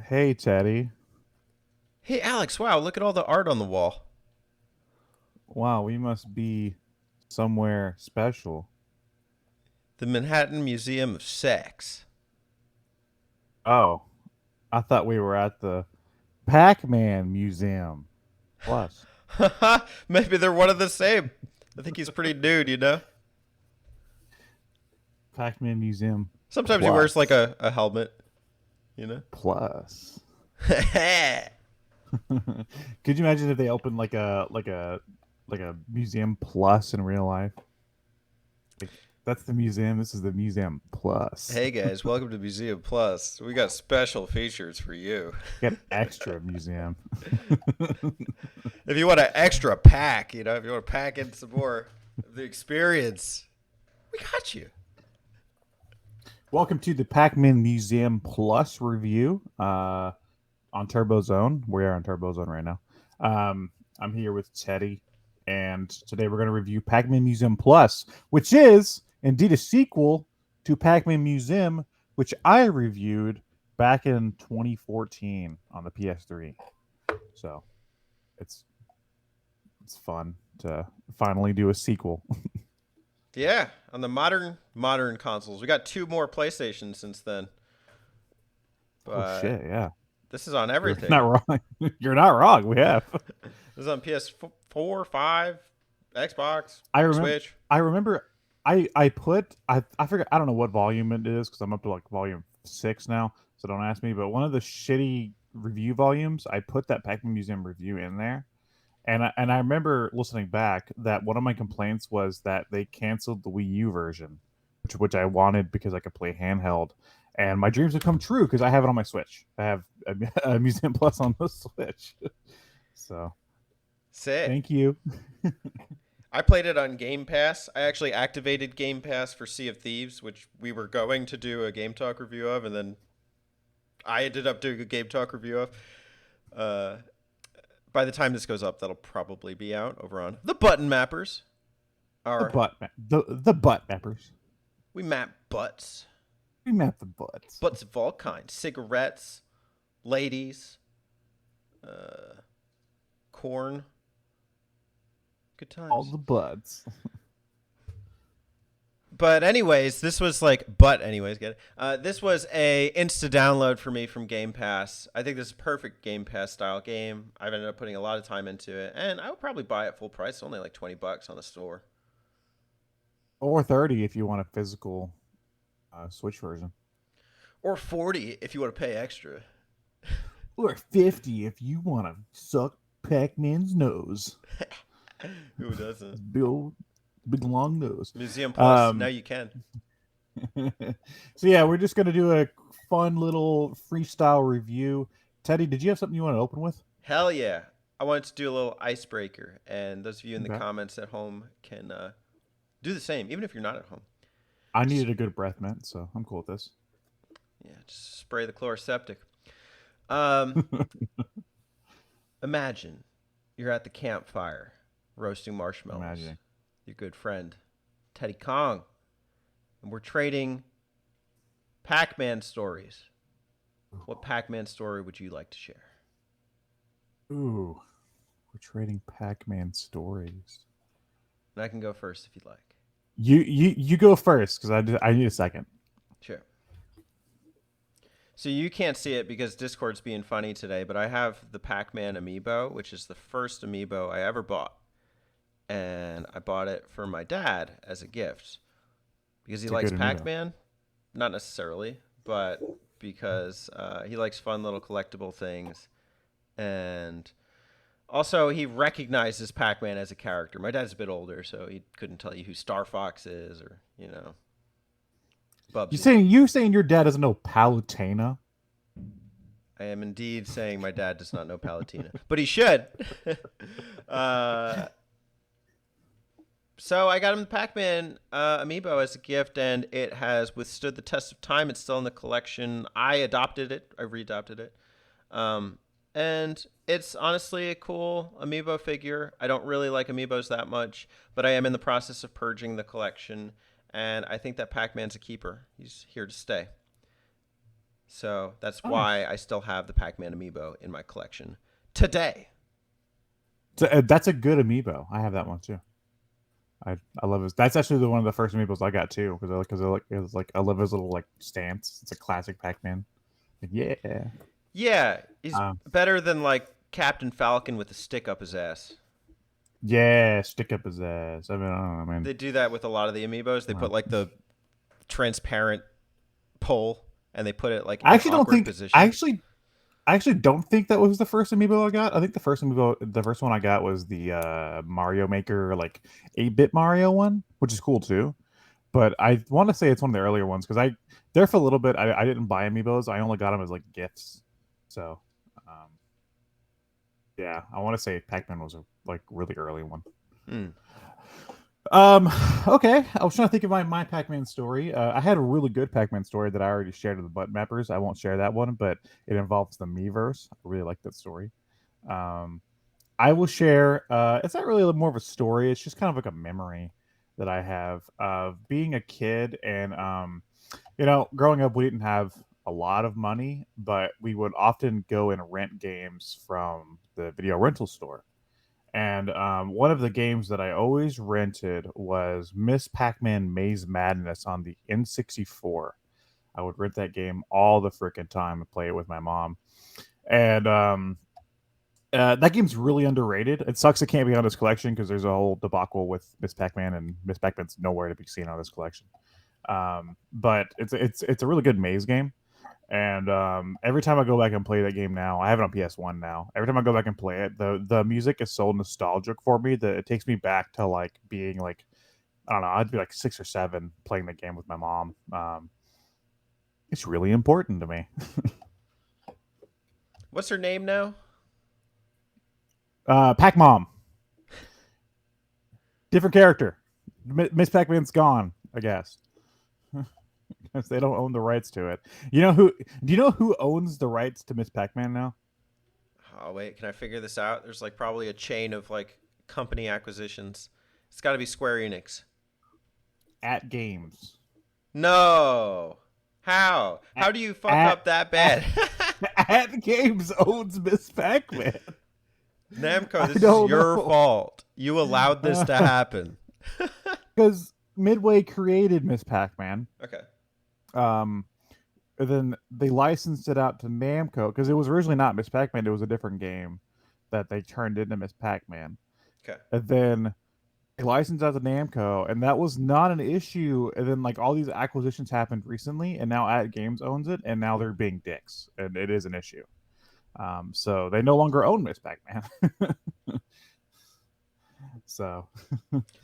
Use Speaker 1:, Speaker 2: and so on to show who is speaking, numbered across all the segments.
Speaker 1: Hey, Teddy.
Speaker 2: Hey, Alex, wow, look at all the art on the wall.
Speaker 1: Wow, we must be somewhere special.
Speaker 2: The Manhattan Museum of Sex.
Speaker 1: Oh, I thought we were at the Pac-Man Museum. Plus,
Speaker 2: Maybe they're one of the same. I think he's pretty nude, you know?
Speaker 1: Pac-Man Museum
Speaker 2: Sometimes he wears like
Speaker 1: Plus.
Speaker 2: a helmet, you know?
Speaker 1: Plus. Could you imagine if they opened like a museum plus in real life? Like that's the museum. This is the museum plus.
Speaker 2: Hey guys, welcome to Museum Plus. We got special features for you.
Speaker 1: Get extra museum.
Speaker 2: If you want an extra pack, if you want to pack in some more of the experience, we got you.
Speaker 1: Welcome to the Pac-Man Museum Plus review. On Turbo Zone. We are on Turbo Zone right now. I'm here with Teddy, and today we're going to review Pac-Man Museum Plus, which is indeed a sequel to Pac-Man Museum, which I reviewed back in 2014 on the PS3. So it's it's fun to finally do a sequel.
Speaker 2: Yeah, on the modern consoles. We got two more PlayStations since then.
Speaker 1: Oh
Speaker 2: But
Speaker 1: shit! Yeah,
Speaker 2: this is on
Speaker 1: you're
Speaker 2: everything.
Speaker 1: not wrong. You're not wrong. We have.
Speaker 2: This is on PS4, 5, Xbox,
Speaker 1: I remember.
Speaker 2: Switch.
Speaker 1: I remember. I forget. I don't know what volume it is because I'm up to like volume 6 now. So don't ask me. But one of the shitty review volumes, I put that Pac-Man Museum review in there, and I remember listening back that one of my complaints was that they canceled the Wii U version, which I wanted because I could play handheld, and my dreams have come true because I have it on my Switch. I have a Museum Plus on the Switch. So
Speaker 2: Sick.
Speaker 1: thank you.
Speaker 2: I played it on Game Pass. I actually activated Game Pass for Sea of Thieves, which we were going to do a Game Talk review of, and then I ended up doing a Game Talk review of. Uh, by the time this goes up, that'll probably be out over on the Button Mappers. Our
Speaker 1: The butt mappers.
Speaker 2: We map butts,
Speaker 1: We map the butts.
Speaker 2: butts of all kinds, cigarettes, ladies, uh, corn, good
Speaker 1: All
Speaker 2: times.
Speaker 1: the butts.
Speaker 2: But anyways, get it. This was a insta download for me from Game Pass. I think this is a perfect Game Pass style game. I've ended up putting a lot of time into it, and I would probably buy it full price. It's only like $20 on the store,
Speaker 1: Or 30 if you want a physical Switch version.
Speaker 2: or 40 if you want to pay extra.
Speaker 1: Or 50 if you want to suck Pac-Man's nose.
Speaker 2: Who doesn't?
Speaker 1: Big old, big long nose.
Speaker 2: Museum Plus. Now
Speaker 1: Um,
Speaker 2: you can.
Speaker 1: so yeah, we're just gonna do a fun little freestyle review. Teddy, did you have something you want to open with?
Speaker 2: Hell yeah. I wanted to do a little icebreaker, and those of you in the
Speaker 1: Okay.
Speaker 2: comments at home can do the same, even if you're not at home.
Speaker 1: I
Speaker 2: Just
Speaker 1: needed a good breath mint, so I'm cool with this.
Speaker 2: Yeah, just spray the chloroseptic. Um, Imagine you're at the campfire roasting marshmallows.
Speaker 1: Imagining.
Speaker 2: Your good friend Teddy Kong, and we're trading Pac-Man stories. What Pac-Man story would you like to share?
Speaker 1: Ooh, we're trading Pac-Man stories.
Speaker 2: And I can go first if you'd like.
Speaker 1: You go first because I need a second.
Speaker 2: Sure. So you can't see it because Discord's being funny today, but I have the Pac-Man amiibo, which is the first amiibo I ever bought. And I bought it for my dad as a gift because he
Speaker 1: It's a
Speaker 2: likes
Speaker 1: good amiibo.
Speaker 2: Pac-Man. Not necessarily, but because he likes fun little collectible things. And also, he recognizes Pac-Man as a character. My dad's a bit older, so he couldn't tell you who Star Fox is or, Bubsy.
Speaker 1: You saying your dad doesn't know Palutena?
Speaker 2: I am indeed saying my dad does not know Palatina, but he should. uh, so I got him the Pac-Man amiibo as a gift, and it has withstood the test of time. It's still in the collection. I adopted it. I readopted it. And it's honestly a cool amiibo figure. I don't really like amiibos that much, but I am in the process of purging the collection, and I think that Pac-Man's a keeper. He's here to stay. So that's why
Speaker 1: Nice.
Speaker 2: I still have the Pac-Man amiibo in my collection today.
Speaker 1: So, that's a good amiibo. I have that one too. I love his. That's actually one of the first amiibos I got too I love his little like stance. It's a classic Pac-Man. Like, yeah.
Speaker 2: Yeah, he's
Speaker 1: Um,
Speaker 2: better than like Captain Falcon with a stick up his ass.
Speaker 1: yeah. Stick up his ass. I mean, I don't know, man.
Speaker 2: They do that with a lot of the amiibos. They
Speaker 1: Uh,
Speaker 2: put like the transparent pole and they put it like
Speaker 1: I
Speaker 2: in an
Speaker 1: actually don't
Speaker 2: awkward
Speaker 1: think. I
Speaker 2: position.
Speaker 1: actually I actually don't think that was the first amiibo I got. I think the first one I got was the Mario Maker, like 8-bit Mario one, which is cool too. But I want to say it's one of the earlier ones because I there for a little bit I didn't buy amiibos. I only got them as like gifts. So, um, yeah, I want to say Pac-Man was a like really early one.
Speaker 2: Hmm.
Speaker 1: Um, okay. I was trying to think of my Pac-Man story. I had a really good Pac-Man story that I already shared with the Butt Mappers. I won't share that one, but it involves the Miiverse. I really like that story. Um, I will share. It's not really more of a story. It's just kind of like a memory that I have of being a kid, and growing up, we didn't have a lot of money, but we would often go and rent games from the video rental store. And one of the games that I always rented was Miss Pac-Man Maze Madness on the N64. I would rent that game all the freaking time and play it with my mom. And that game's really underrated. It sucks it can't be on this collection because there's a whole debacle with Miss Pac-Man, and Miss Pac-Man's nowhere to be seen on this collection. But it's a really good maze game. And every time I go back and play that game now, I have it on PS1 now. Every time I go back and play it, the music is so nostalgic for me that it takes me back to like being like I don't know, I'd be like 6 or 7 playing the game with my mom. It's really important to me.
Speaker 2: What's her name now?
Speaker 1: Pac Mom, different character. Miss Pac-Man's gone, I guess. Because they don't own the rights to it. You know who? Do you know who owns the rights to Miss Pac-Man now?
Speaker 2: Oh wait, can I figure this out? There's like probably a chain of like company acquisitions. It's got to be Square Enix.
Speaker 1: At Games.
Speaker 2: No. How?
Speaker 1: At
Speaker 2: How do you fuck
Speaker 1: at
Speaker 2: up that
Speaker 1: at,
Speaker 2: bad?
Speaker 1: at Games owns Miss Pac-Man.
Speaker 2: Namco,
Speaker 1: I
Speaker 2: this is
Speaker 1: don't
Speaker 2: your
Speaker 1: know.
Speaker 2: fault. You allowed this to happen.
Speaker 1: Because Midway created Miss Pac-Man.
Speaker 2: Okay.
Speaker 1: Um, and then they licensed it out to Namco because it was originally not Miss Pac-Man. It was a different game that they turned into Miss Pac-Man.
Speaker 2: Okay.
Speaker 1: And then they licensed out to Namco, and that was not an issue. And then like all these acquisitions happened recently, and now At Games owns it, and now they're being dicks, and it is an issue. So they no longer own Miss Pac-Man. So,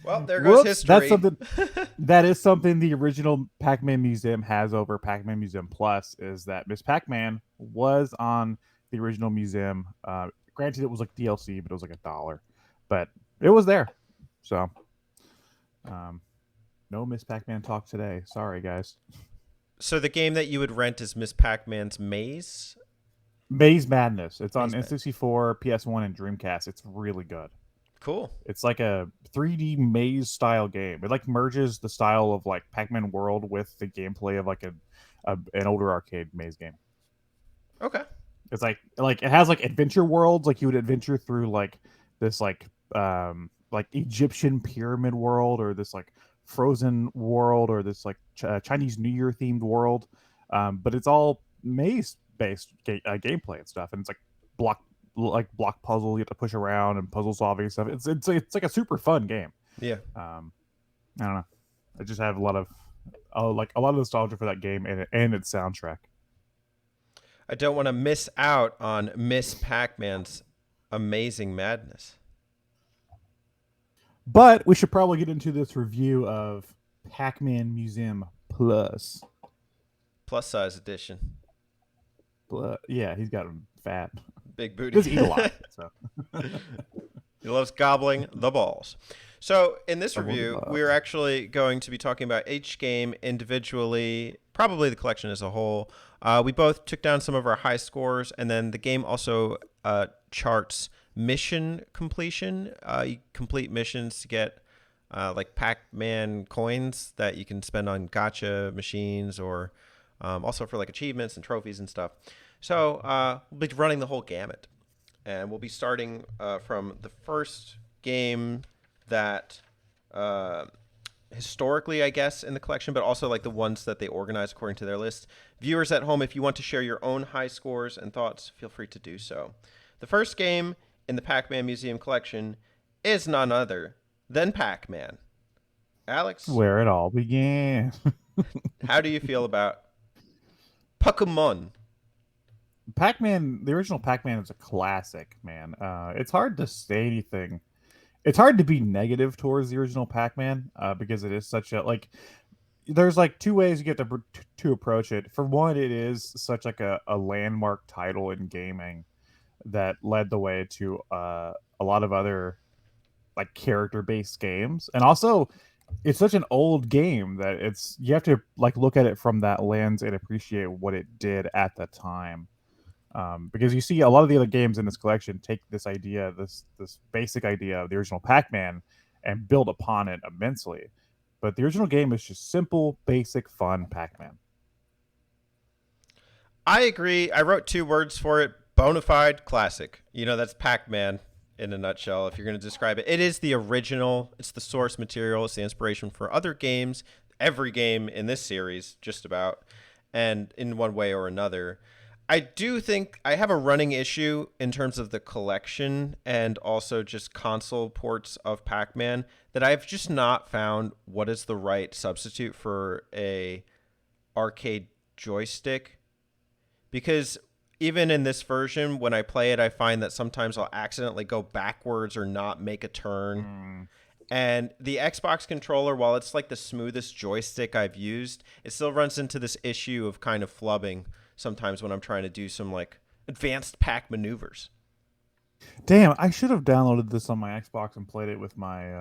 Speaker 2: Well, there goes
Speaker 1: whoops,
Speaker 2: history.
Speaker 1: that is something the original Pac-Man Museum has over Pac-Man Museum Plus is that Miss Pac-Man was on the original museum. Granted, it was like DLC, but it was like $1, but it was there. So, um, no Miss Pac-Man talk today. Sorry, guys.
Speaker 2: So the game that you would rent is Miss Pac-Man's Maze?
Speaker 1: Maze Madness. It's on
Speaker 2: Maze Man.
Speaker 1: N64, PS1, and Dreamcast. It's really good.
Speaker 2: Cool.
Speaker 1: It's like a 3D maze style game. It like merges the style of like Pac-Man World with the gameplay of like an older arcade maze game.
Speaker 2: Okay.
Speaker 1: It's like it has like adventure worlds, like you would adventure through like this like Egyptian pyramid world or this like frozen world or this like Chinese New Year themed world. But it's all maze based gameplay and stuff, and it's like block block puzzle you have to push around and puzzle solving and stuff. It's like a super fun game.
Speaker 2: Yeah.
Speaker 1: I don't know. I just have a lot of like a lot of nostalgia for that game and its soundtrack.
Speaker 2: I don't want to miss out on Miss Pac-Man's amazing madness.
Speaker 1: But we should probably get into this review of Pac-Man Museum Plus.
Speaker 2: Plus size edition.
Speaker 1: Yeah, he's got him fat.
Speaker 2: Big
Speaker 1: He
Speaker 2: booty.
Speaker 1: does eat a lot. So.
Speaker 2: He loves gobbling the balls. So in this
Speaker 1: Double the
Speaker 2: review,
Speaker 1: balls.
Speaker 2: we're actually going to be talking about each game individually, probably the collection as a whole. We both took down some of our high scores, and then the game also charts mission completion. You complete missions to get like Pac-Man coins that you can spend on gotcha machines or also for like achievements and trophies and stuff. So we'll be running the whole gamut, and we'll be starting from the first game that historically, I guess, in the collection, but also like the ones that they organize according to their list. Viewers at home, if you want to share your own high scores and thoughts, feel free to do so. The first game in the Pac-Man Museum collection is none other than Pac-Man. Alex,
Speaker 1: Where it all began.
Speaker 2: how do you feel about Pokemon?
Speaker 1: Pac-Man, the original Pac-Man is a classic, man. It's hard to say anything. It's hard to be negative towards the original Pac-Man because it is such a like. There's like two ways you get to approach it. For one, it is such like a landmark title in gaming that led the way to a lot of other like character-based games, and also it's such an old game that it's you have to like look at it from that lens and appreciate what it did at the time. Because you see a lot of the other games in this collection take this idea, this basic idea of the original Pac-Man, and build upon it immensely. But the original game is just simple, basic, fun Pac-Man.
Speaker 2: I agree. I wrote 2 words for it: bona fide classic. That's Pac-Man in a nutshell. If you're going to describe it, it is the original. It's the source material. It's the inspiration for other games, every game in this series, just about, and in one way or another. I do think I have a running issue in terms of the collection and also just console ports of Pac-Man that I've just not found what is the right substitute for a arcade joystick, because even in this version, when I play it, I find that sometimes I'll accidentally go backwards or not make a turn. And the Xbox controller, while it's like the smoothest joystick I've used, it still runs into this issue of kind of flubbing sometimes when I'm trying to do some like advanced pack maneuvers.
Speaker 1: Damn, I should have downloaded this on my Xbox and played it with my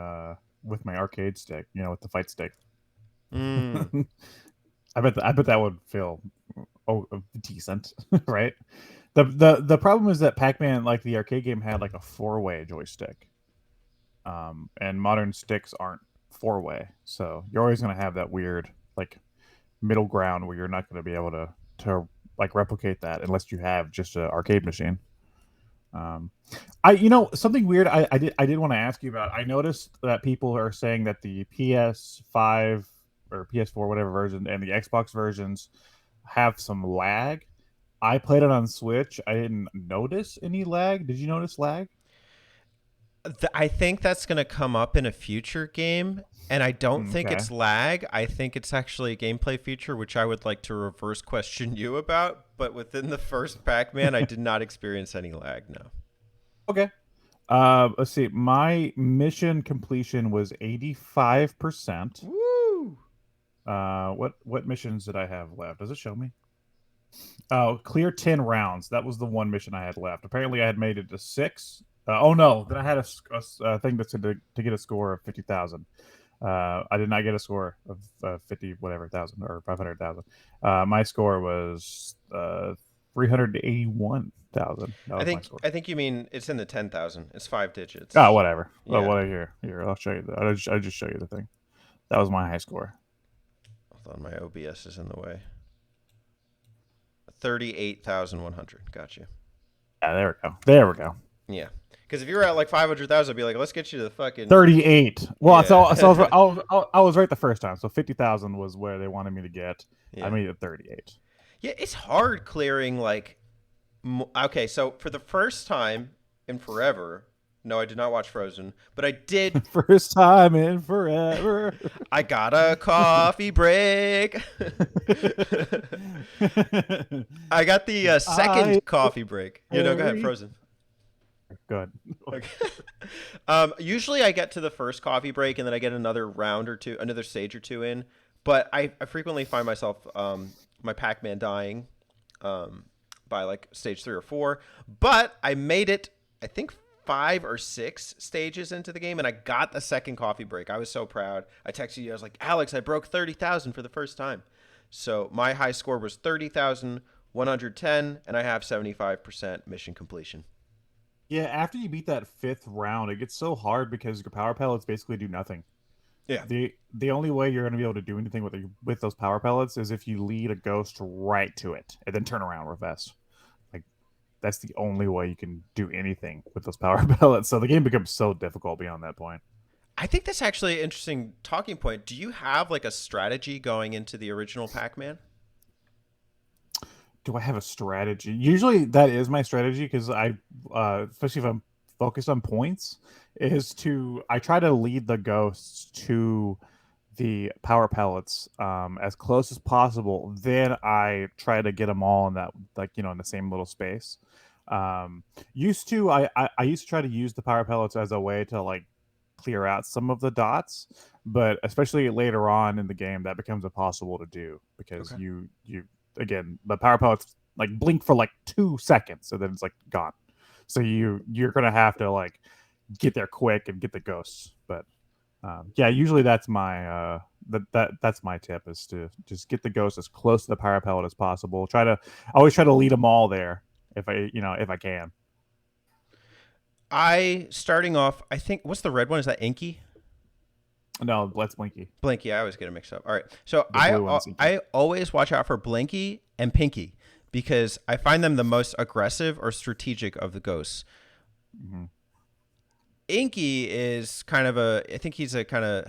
Speaker 1: arcade stick, with the fight stick.
Speaker 2: Mm.
Speaker 1: I bet that would feel decent, right? The problem is that Pac-Man, like the arcade game, had like a 4-way joystick, and modern sticks aren't 4-way, so you're always gonna have that weird like middle ground where you're not gonna be able to like replicate that unless you have just an arcade machine. Um, something weird I did want to ask you about. I noticed that people are saying that the PS5 or PS4 whatever version and the Xbox versions have some lag. I played it on Switch. I didn't notice any lag. Did you notice lag?
Speaker 2: I think that's going to come up in a future game, and I don't think
Speaker 1: Okay.
Speaker 2: it's lag. I think it's actually a gameplay feature, which I would like to reverse question you about. But within the first Pac-Man, I did not experience any lag, no.
Speaker 1: Okay. Let's see. My mission completion was 85%.
Speaker 2: Woo!
Speaker 1: What missions did I have left? Does it show me? Oh, clear 10 rounds. That was the one mission I had left. Apparently, I had made it to 6. Oh no, then I had a thing that said to get a score of 50,000. I did not get a score of 50 whatever thousand or 500,000. My score was 381,000. That
Speaker 2: I
Speaker 1: was my
Speaker 2: think
Speaker 1: score.
Speaker 2: I think you mean it's in the 10,000. It's 5
Speaker 1: Oh,
Speaker 2: digits.
Speaker 1: whatever. Well,
Speaker 2: Yeah.
Speaker 1: what here, I'll show you. I just show you the thing. That was my high score.
Speaker 2: Hold on, my OBS is in the way. 38,100. Got you.
Speaker 1: Yeah, there we go. There we go.
Speaker 2: Yeah. Because if you were at like 500,000, I'd be like, let's get you to the fucking
Speaker 1: 38. Well,
Speaker 2: yeah.
Speaker 1: I was right the first time. So 50,000 was where they wanted me to get. I
Speaker 2: Yeah.
Speaker 1: made it 38.
Speaker 2: Yeah, it's hard clearing like okay, so for the first time in forever, no, I did not watch Frozen, but I did.
Speaker 1: First time in forever.
Speaker 2: I got a coffee break. I got the
Speaker 1: I
Speaker 2: second coffee break. Go ahead,
Speaker 1: very
Speaker 2: Frozen.
Speaker 1: good.
Speaker 2: Okay. Usually I get to the first coffee break and then I get another round or two, another stage or two in. But I frequently find myself my Pac-Man dying by like stage 3 or 4. But I made it, I think 5 or 6 stages into the game, and I got the second coffee break. I was so proud. I texted you. I was like, Alex, I broke 30,000 for the first time. So my high score was 30,110, and I have 75% mission completion.
Speaker 1: Yeah, after you beat that 5th round, it gets so hard because your power pellets basically do nothing.
Speaker 2: Yeah.
Speaker 1: The only way you're going to be able to do anything with those power pellets is if you lead a ghost right to it and then turn around real fast. Like that's the only way you can do anything with those power pellets. So the game becomes so difficult beyond that point.
Speaker 2: I think that's actually an interesting talking point. Do you have like a strategy going into the original Pac-Man?
Speaker 1: Do I have a strategy? Usually that is my strategy because especially if I'm focused on points, is to I try to lead the ghosts to the power pellets as close as possible. Then I try to get them all in that in the same little space. Um, used to I used to try to use the power pellets as a way to like clear out some of the dots, but especially later on in the game that becomes impossible to do because
Speaker 2: Okay.
Speaker 1: you again the power pellets like blink for like 2 seconds and then it's like gone. So you're gonna have to like get there quick and get the ghosts. But yeah, usually that's my that's my tip is to just get the ghost as close to the power pellet as possible. Always try to lead them all there if I can.
Speaker 2: Starting off, I think, what's the red one? Is that Inky?
Speaker 1: No, let's Blinky.
Speaker 2: Blinky. I always get it mixed up. All right. So
Speaker 1: The blue one's Inky.
Speaker 2: I always watch out for Blinky and Pinky because I find them the most aggressive or strategic of the ghosts.
Speaker 1: Mm-hmm.
Speaker 2: Inky is kind of I think he's a kind of,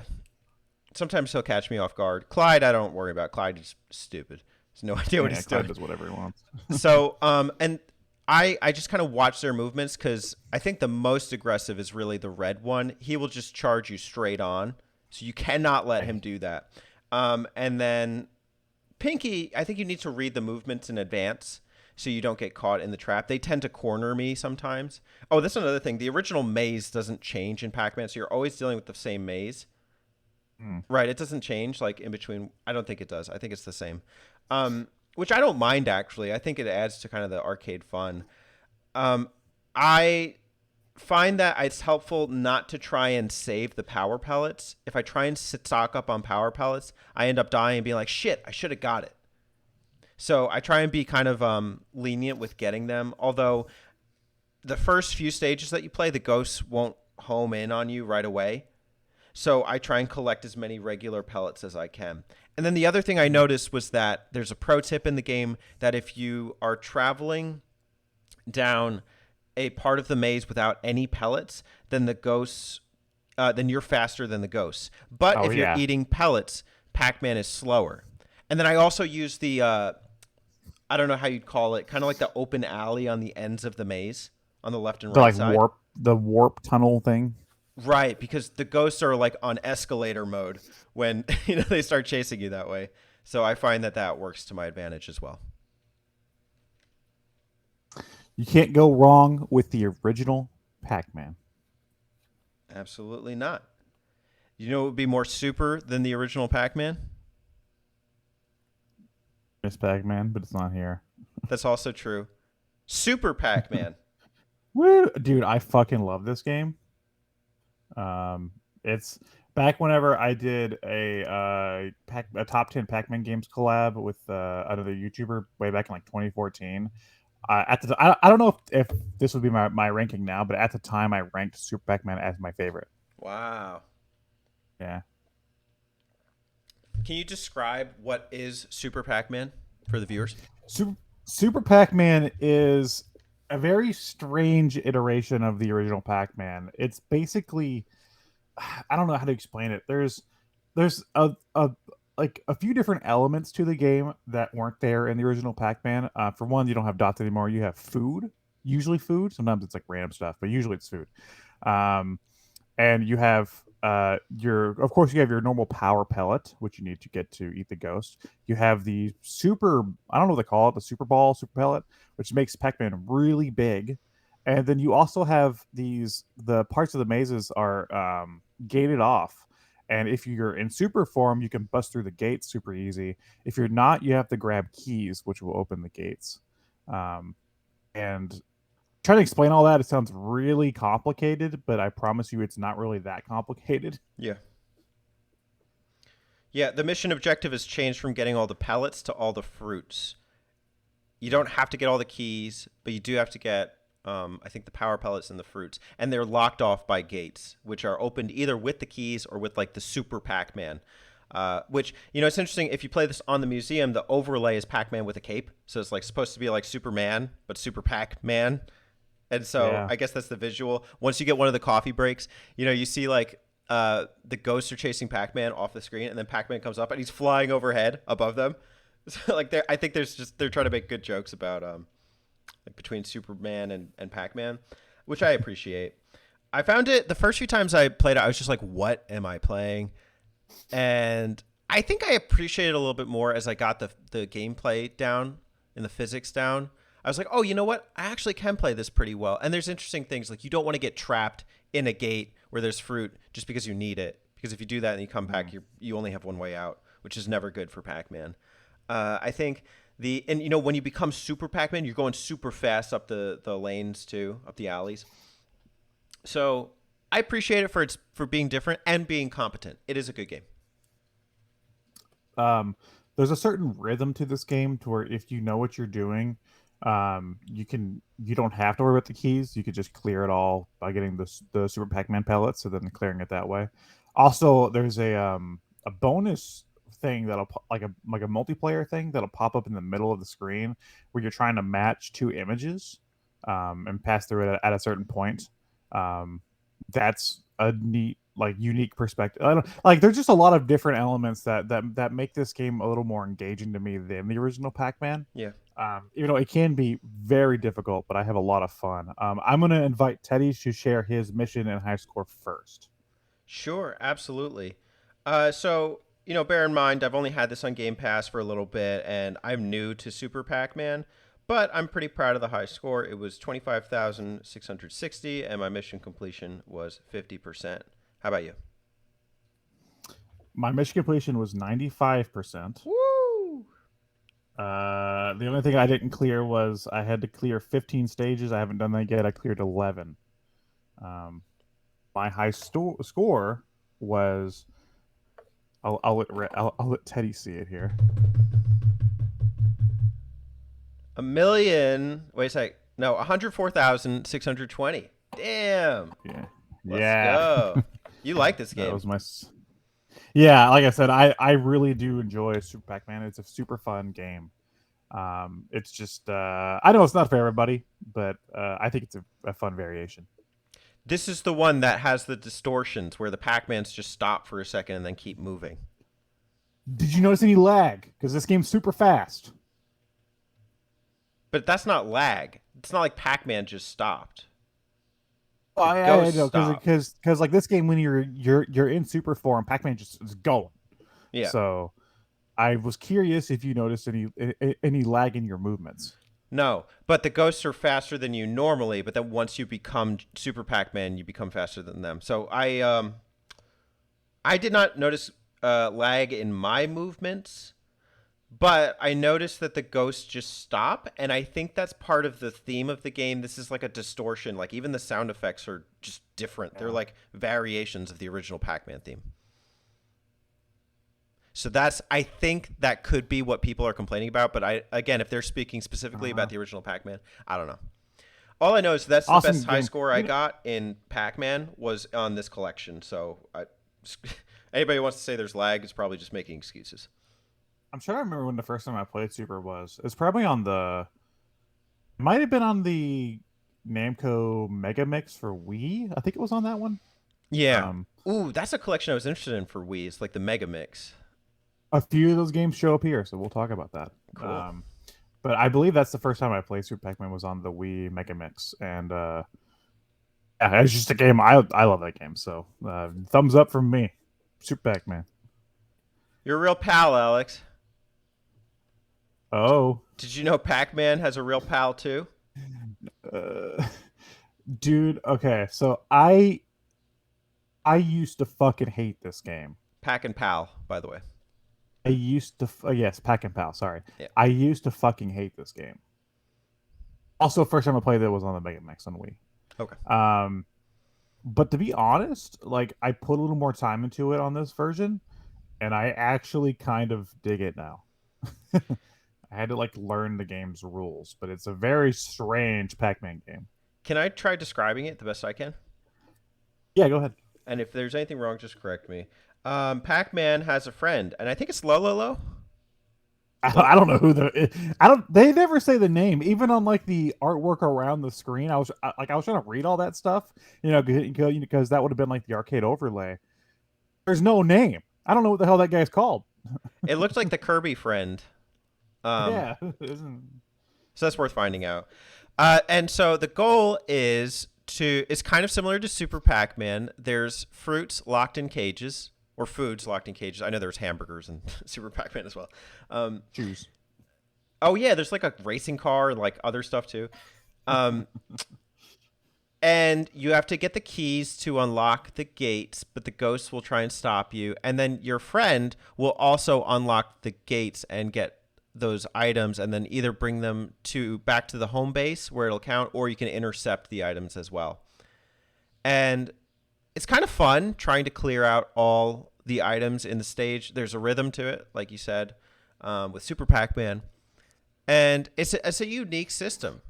Speaker 2: sometimes he'll catch me off guard. Clyde, I don't worry about. Clyde is stupid. Has no idea what
Speaker 1: Yeah,
Speaker 2: he's
Speaker 1: Clyde
Speaker 2: doing.
Speaker 1: does whatever he wants.
Speaker 2: So, and I just kind of watch their movements because I think the most aggressive is really the red one. He will just charge you straight on. So you cannot let him do that. And then Pinky, I think you need to read the movements in advance so you don't get caught in the trap. They tend to corner me sometimes. Oh, that's another thing. The original maze doesn't change in Pac-Man, so you're always dealing with the same maze.
Speaker 1: Mm.
Speaker 2: Right, it doesn't change like in between. I don't think it does. I think it's the same. Which I don't mind actually. I think it adds to kind of the arcade fun. I find that it's helpful not to try and save the power pellets. If I try and stock up on power pellets, I end up dying and being like, shit, I should have got it. So I try and be kind of lenient with getting them. Although the first few stages that you play, the ghosts won't home in on you right away. So I try and collect as many regular pellets as I can. And then the other thing I noticed was that there's a pro tip in the game that if you are traveling down a part of the maze without any pellets, then the ghosts, then you're faster than the ghosts. But
Speaker 1: Oh
Speaker 2: if you're
Speaker 1: yeah.
Speaker 2: eating pellets, Pac-Man is slower. And then I also use the, I don't know how you'd call it, kind of like the open alley on the ends of the maze on the left and
Speaker 1: The
Speaker 2: right
Speaker 1: like
Speaker 2: side.
Speaker 1: warp tunnel thing.
Speaker 2: Right, because the ghosts are like on escalator mode when they start chasing you that way. So I find that that works to my advantage as well.
Speaker 1: You can't go wrong with the original Pac-Man.
Speaker 2: Absolutely not. You know what would be more super than the original Pac-Man?
Speaker 1: It's Pac-Man, but it's not here.
Speaker 2: That's also true. Super Pac-Man.
Speaker 1: Woo! Dude, I fucking love this game. It's back whenever I did a top 10 Pac-Man games collab with another YouTuber way back in like 2014. I don't know if this would be my ranking now, but at the time I ranked Super Pac-Man as my favorite.
Speaker 2: Wow.
Speaker 1: Yeah.
Speaker 2: Can you describe what is Super Pac-Man for the viewers?
Speaker 1: Super Pac-Man is a very strange iteration of the original Pac-Man. It's basically I don't know how to explain it. There's a like a few different elements to the game that weren't there in the original Pac-Man. For one, you don't have dots anymore. You have food, usually food. Sometimes it's like random stuff, but usually it's food. Um, and you have your of course you have your normal power pellet which you need to get to eat the ghost. You have the super, I don't know what they call it, the super ball, super pellet, which makes Pac-Man really big. And then you also have the parts of the mazes are gated off, and if you're in super form you can bust through the gates super easy. If you're not, you have to grab keys which will open the gates. And trying to explain all that, it sounds really complicated, but I promise you it's not really that complicated.
Speaker 2: Yeah. Yeah, the mission objective has changed from getting all the pellets to all the fruits. You don't have to get all the keys, but you do have to get I think the power pellets and the fruits, and they're locked off by gates, which are opened either with the keys or with like the Super Pac-Man. Which it's interesting. If you play this on the museum, the overlay is Pac-Man with a cape, so it's like supposed to be like Superman, but Super Pac-Man. And so
Speaker 1: Yeah.
Speaker 2: I guess that's the visual. Once you get one of the coffee breaks, you see like the ghosts are chasing Pac-Man off the screen, and then Pac-Man comes up and he's flying overhead above them. So like I think they're trying to make good jokes about like between Superman and Pac-Man, which I appreciate. I found it the first few times I played it, I was just like, what am I playing? And I think I appreciate it a little bit more as I got the gameplay down and the physics down. I was like, oh, you know what? I actually can play this pretty well. And there's interesting things like you don't want to get trapped in a gate where there's fruit just because you need it. Because if you do that and you come back, you only have one way out, which is never good for Pac-Man. I think when you become Super Pac-Man, you're going super fast up the lanes too, up the alleys. So I appreciate it for being different and being competent. It is a good game.
Speaker 1: There's a certain rhythm to this game to where if you know what you're doing, you don't have to worry about the keys. You could just clear it all by getting the Super Pac-Man pellets, and then clearing it that way. Also, there's a bonus thing like a multiplayer thing that'll pop up in the middle of the screen where you're trying to match two images, and pass through it at a certain point. Um, that's a neat, like, unique perspective. I don't like. There's just a lot of different elements that make this game a little more engaging to me than the original Pac-Man.
Speaker 2: Yeah.
Speaker 1: Even though it can be very difficult, but I have a lot of fun. I'm going to invite Teddy to share his mission and high score first.
Speaker 2: Sure, absolutely. So, bear in mind, I've only had this on Game Pass for a little bit, and I'm new to Super Pac-Man, but I'm pretty proud of the high score. It was 25,660, and my mission completion was 50%. How about you?
Speaker 1: My mission completion was 95%.
Speaker 2: Woo!
Speaker 1: The only thing I didn't clear was I had to clear 15 stages. I haven't done that yet. I cleared 11. Um, my score was I'll let Teddy see it here.
Speaker 2: A million. Wait a sec. No, 104,620. Damn.
Speaker 1: Yeah,
Speaker 2: Let's
Speaker 1: yeah.
Speaker 2: go. You like this
Speaker 1: That
Speaker 2: game.
Speaker 1: was yeah. Like I said, I really do enjoy Super Pac-Man. It's a super fun game. It's just I know it's not for everybody, but I think it's a fun variation.
Speaker 2: This is the one that has the distortions where the Pac-Mans just stop for a second and then keep moving.
Speaker 1: Did you notice any lag? Because this game's super fast.
Speaker 2: But that's not lag. It's not like Pac-Man just stopped.
Speaker 1: Oh,
Speaker 2: The
Speaker 1: I
Speaker 2: ghost
Speaker 1: know,
Speaker 2: stopped.
Speaker 1: because like this game, when you're in super form, Pac-Man just is going.
Speaker 2: Yeah.
Speaker 1: So I was curious if you noticed any lag in your movements.
Speaker 2: No, but the ghosts are faster than you normally, but then once you become Super Pac-Man, you become faster than them. So I did not notice lag in my movements, but I noticed that the ghosts just stop, and I think that's part of the theme of the game. This is like a distortion. Like even the sound effects are just different. They're
Speaker 1: Yeah.
Speaker 2: like variations of the original Pac-Man theme. So I think that could be what people are complaining about. But again, if they're speaking specifically
Speaker 1: Uh,
Speaker 2: about the original Pac-Man, I don't know. All I know is that's the
Speaker 1: awesome
Speaker 2: best high
Speaker 1: game.
Speaker 2: score I got in Pac-Man was on this collection. So anybody who wants to say there's lag is probably just making excuses.
Speaker 1: I'm sure I remember when the first time I played Super was. It's probably on the. It might have been on the Namco Mega Mix for Wii. I think it was on that one.
Speaker 2: Yeah.
Speaker 1: Um,
Speaker 2: Ooh, that's a collection I was interested in for Wii. It's like the Mega Mix.
Speaker 1: a few of those games show up here, so we'll talk about that.
Speaker 2: Cool.
Speaker 1: But I believe that's the first time I played Super Pac-Man was on the Wii Mega Mix, and yeah, it's just a game. I love that game. So thumbs up from me, Super Pac-Man.
Speaker 2: You're a real pal, Alex.
Speaker 1: Oh,
Speaker 2: Did you know Pac-Man has a real pal too?
Speaker 1: uh, dude. Okay, so I used to fucking hate this game.
Speaker 2: Pac and Pal, by the way.
Speaker 1: I used to yes, Pac and Pal. Sorry,
Speaker 2: Yeah.
Speaker 1: I used to fucking hate this game. Also, first time I played it was on the Mega Mix on Wii.
Speaker 2: Okay.
Speaker 1: But to be honest, like I put a little more time into it on this version, and I actually kind of dig it now. I had to like learn the game's rules, but it's a very strange Pac-Man game.
Speaker 2: Can I try describing it the best I can?
Speaker 1: Yeah, go ahead.
Speaker 2: And if there's anything wrong, just correct me. Pac-Man has a friend, and I think it's Lololo.
Speaker 1: I don't know who the I don't. They never say the name, even on like the artwork around the screen. I was trying to read all that stuff, because that would have been like the arcade overlay. There's no name. I don't know what the hell that guy's called.
Speaker 2: It looked like the Kirby friend. Um,
Speaker 1: Yeah.
Speaker 2: so that's worth finding out. And so the goal is kind of similar to Super Pac-Man. There's fruits locked in cages or foods locked in cages. I know there's hamburgers in Super Pac-Man as well.
Speaker 1: Choose.
Speaker 2: Oh yeah, there's like a racing car and like other stuff too. Um, and you have to get the keys to unlock the gates, but the ghosts will try and stop you. And then your friend will also unlock the gates and get those items, and then either bring them back to the home base where it'll count, or you can intercept the items as well. And it's kind of fun trying to clear out all the items in the stage. There's a rhythm to it, like you said, with Super Pac-Man, and it's a unique system.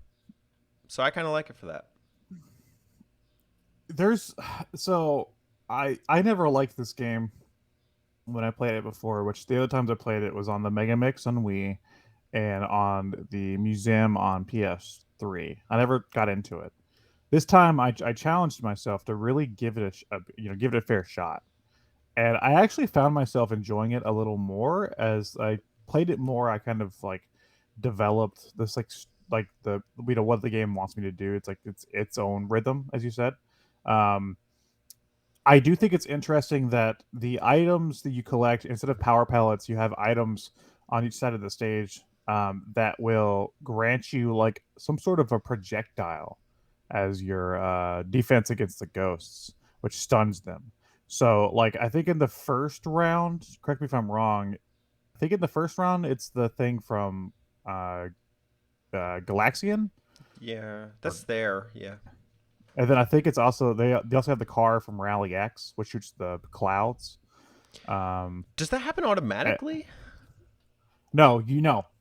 Speaker 2: So I kind of like it for that.
Speaker 1: There's so I never liked this game when I played it before, which the other times I played it was on the Mega Mix on Wii and on the Museum on PS3. I never got into it. This time I challenged myself to really give it give it a fair shot. And I actually found myself enjoying it a little more as I played it more. I kind of like developed this like the what the game wants me to do. It's like its own rhythm, as you said. Um, I do think it's interesting that the items that you collect, instead of power pellets, you have items on each side of the stage that will grant you like some sort of a projectile as your defense against the ghosts, which stuns them. So, like, I think in the first round, correct me if I'm wrong, I think in the first round, it's the thing from uh, Galaxian.
Speaker 2: Yeah,
Speaker 1: Or,
Speaker 2: that's there. Yeah.
Speaker 1: and then I think it's also, they also have the car from Rally X, which shoots the clouds. Um,
Speaker 2: Does that happen
Speaker 1: eh,
Speaker 2: automatically?
Speaker 1: no,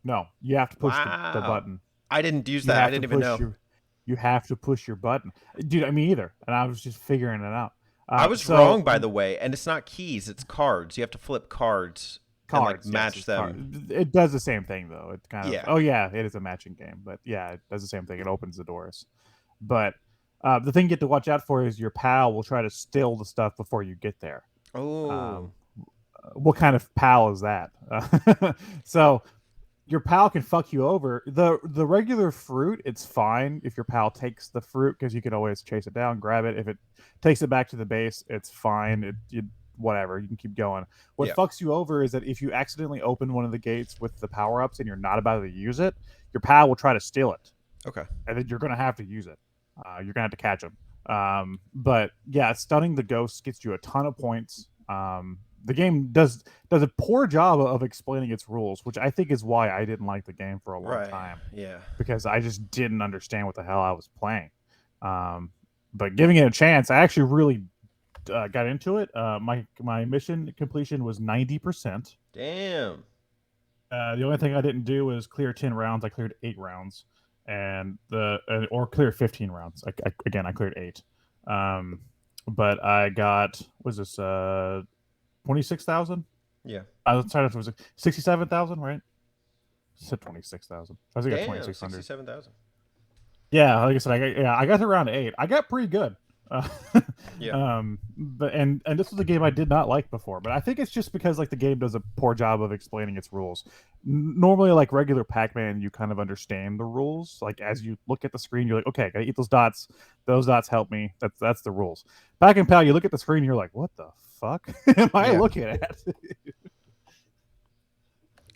Speaker 1: no, you have to push the
Speaker 2: Wow.
Speaker 1: button.
Speaker 2: I didn't use
Speaker 1: You
Speaker 2: that. I
Speaker 1: have to
Speaker 2: didn't even
Speaker 1: push
Speaker 2: know.
Speaker 1: your, you have to push your button, dude. I mean, either, and I was just figuring it out.
Speaker 2: I was
Speaker 1: So
Speaker 2: wrong, by the way, and it's not keys, it's cards. You have to flip cards and like
Speaker 1: cards, yes,
Speaker 2: match
Speaker 1: it's card.
Speaker 2: them.
Speaker 1: It does the same thing though. It kind of,
Speaker 2: Yeah.
Speaker 1: oh yeah, it is a matching game, but yeah, it does the same thing. It opens the doors, but the thing you get to watch out for is your pal will try to steal the stuff before you get there.
Speaker 2: Oh.
Speaker 1: Um, what kind of pal is that? So your pal can fuck you over. The regular fruit, it's fine if your pal takes the fruit because you can always chase it down, grab it. If it takes it back to the base, it's fine. Whatever, you can keep going. What
Speaker 2: Yeah.
Speaker 1: fucks you over is that if you accidentally open one of the gates with the power ups and you're not about to use it, your pal will try to steal it,
Speaker 2: Okay.
Speaker 1: and then you're gonna have to use it. You're gonna have to catch him. But yeah, stunning the ghosts gets you a ton of points. The game does a poor job of explaining its rules, which I think is why I didn't like the game for a long
Speaker 2: Right.
Speaker 1: time
Speaker 2: Yeah.
Speaker 1: because I just didn't understand what the hell I was playing. Um, but giving it a chance, I actually really got into it. My mission completion was 90%.
Speaker 2: Damn.
Speaker 1: The only thing I didn't do was clear 10 rounds. I cleared 8 rounds, and or clear 15 rounds. Again, I cleared 8. Um, but I got was this 26,000.
Speaker 2: Yeah.
Speaker 1: I was sorry if it was 67,000, right? I said 26,000. I was thinking
Speaker 2: Damn.
Speaker 1: 2,600.
Speaker 2: 67,000.
Speaker 1: Yeah, like I said, I got to round 8. I got pretty good. Uh,
Speaker 2: Yeah.
Speaker 1: but and this was a game I did not like before, but I think it's just because like the game does a poor job of explaining its rules. Normally, like regular Pac-Man, you kind of understand the rules. Like as you look at the screen, you're like, okay, I gotta eat those dots. Those dots help me. That's the rules. Pac and Pal, you look at the screen, you're like, what the fuck am I
Speaker 2: Yeah.
Speaker 1: looking at?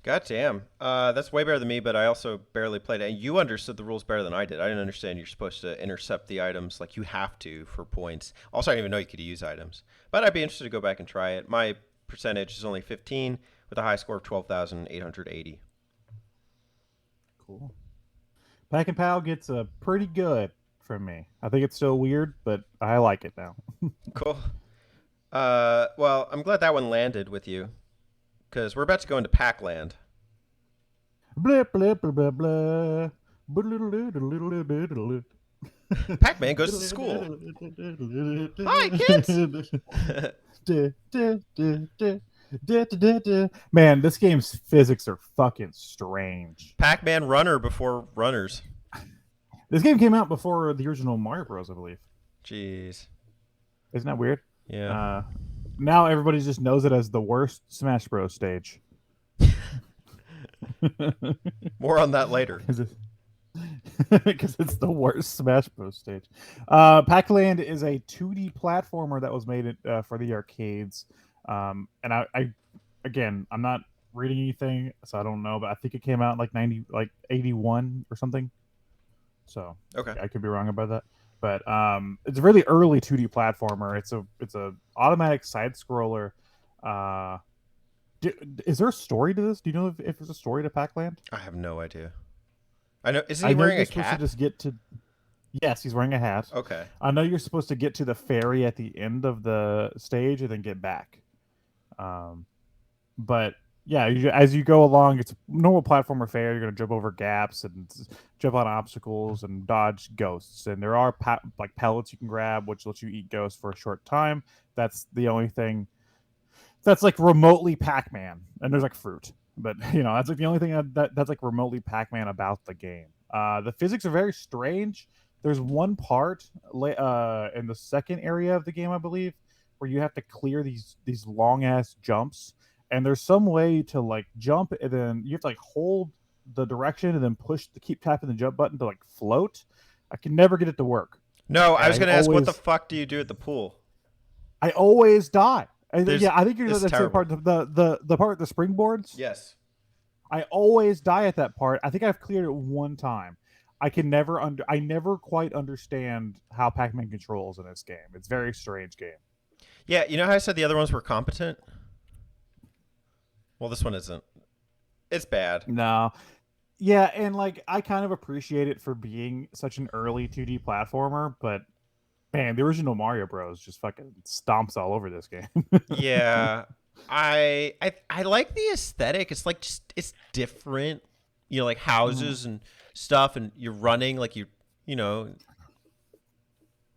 Speaker 2: God damn. That's way better than me, but I also barely played it. And you understood the rules better than I did. I didn't understand you're supposed to intercept the items like you have to for points. Also, I didn't even know you could use items. But I'd be interested to go back and try it. My percentage is only 15 with a high score of 12,880.
Speaker 1: Cool. Pac and Pal gets a pretty good from me. I think it's still weird, but I like it now.
Speaker 2: Cool. Well, I'm glad that one landed with you because we're about to go into Pacland.
Speaker 1: Blah blah blah blah blah.
Speaker 2: Pac-Man goes to school. Hi, kids.
Speaker 1: Man, this game's physics are fucking strange.
Speaker 2: Pac-Man runner before runners.
Speaker 1: This game came out before the original Mario Bros, I believe.
Speaker 2: Jeez.
Speaker 1: Isn't that weird?
Speaker 2: Yeah.
Speaker 1: Uh, now everybody just knows it as the worst Smash Bros stage.
Speaker 2: More on that later.
Speaker 1: Because it's the worst Smash Bros stage. Pac-Land is a 2D platformer that was made for the arcades. And again, I'm not reading anything, so I don't know, but I think it came out in like 81 or something. So
Speaker 2: Okay.
Speaker 1: I could be wrong about that. But it's a really early 2D platformer. It's a automatic side scroller. Is there a story to this? Do you know if there's a story to Pac-Land?
Speaker 2: I have no idea. I know. Isn't
Speaker 1: I
Speaker 2: he
Speaker 1: know
Speaker 2: wearing
Speaker 1: you're
Speaker 2: a
Speaker 1: supposed
Speaker 2: cap?
Speaker 1: to just get to. Yes, he's wearing a hat.
Speaker 2: Okay.
Speaker 1: I know you're supposed to get to the ferry at the end of the stage and then get back. But yeah, as you go along, it's a normal platformer fare. You're gonna jump over gaps and jump on obstacles and dodge ghosts. And there are like pellets you can grab, which lets you eat ghosts for a short time. That's the only thing that's like remotely Pac-Man. And there's like fruit, but that's like the only thing that's like remotely Pac-Man about the game. The physics are very strange. There's one part in the second area of the game, I believe, where you have to clear these long ass jumps, and there's some way to like jump, and then you have to like hold the direction and then keep tapping the jump button to like float. I can never get it to work,
Speaker 2: No, I
Speaker 1: and
Speaker 2: was gonna ask, what the fuck do you do at the pool?
Speaker 1: I always die.
Speaker 2: There's.
Speaker 1: Yeah, I think
Speaker 2: It's
Speaker 1: that's the
Speaker 2: terrible.
Speaker 1: part the part with the springboards.
Speaker 2: Yes.
Speaker 1: I always die at that part. I think I've cleared it one time. I never quite understand how Pac-Man controls in this game. It's a very strange game.
Speaker 2: Yeah. You know how I said the other ones were competent? Well, this one isn't. It's bad.
Speaker 1: No. Yeah, and like I kind of appreciate it for being such an early 2D platformer, but man, the original Mario Bros just fucking stomps all over this game.
Speaker 2: Yeah. I like the aesthetic. It's like just it's different. Like
Speaker 1: Mhm.
Speaker 2: houses and stuff, and you're running like you know.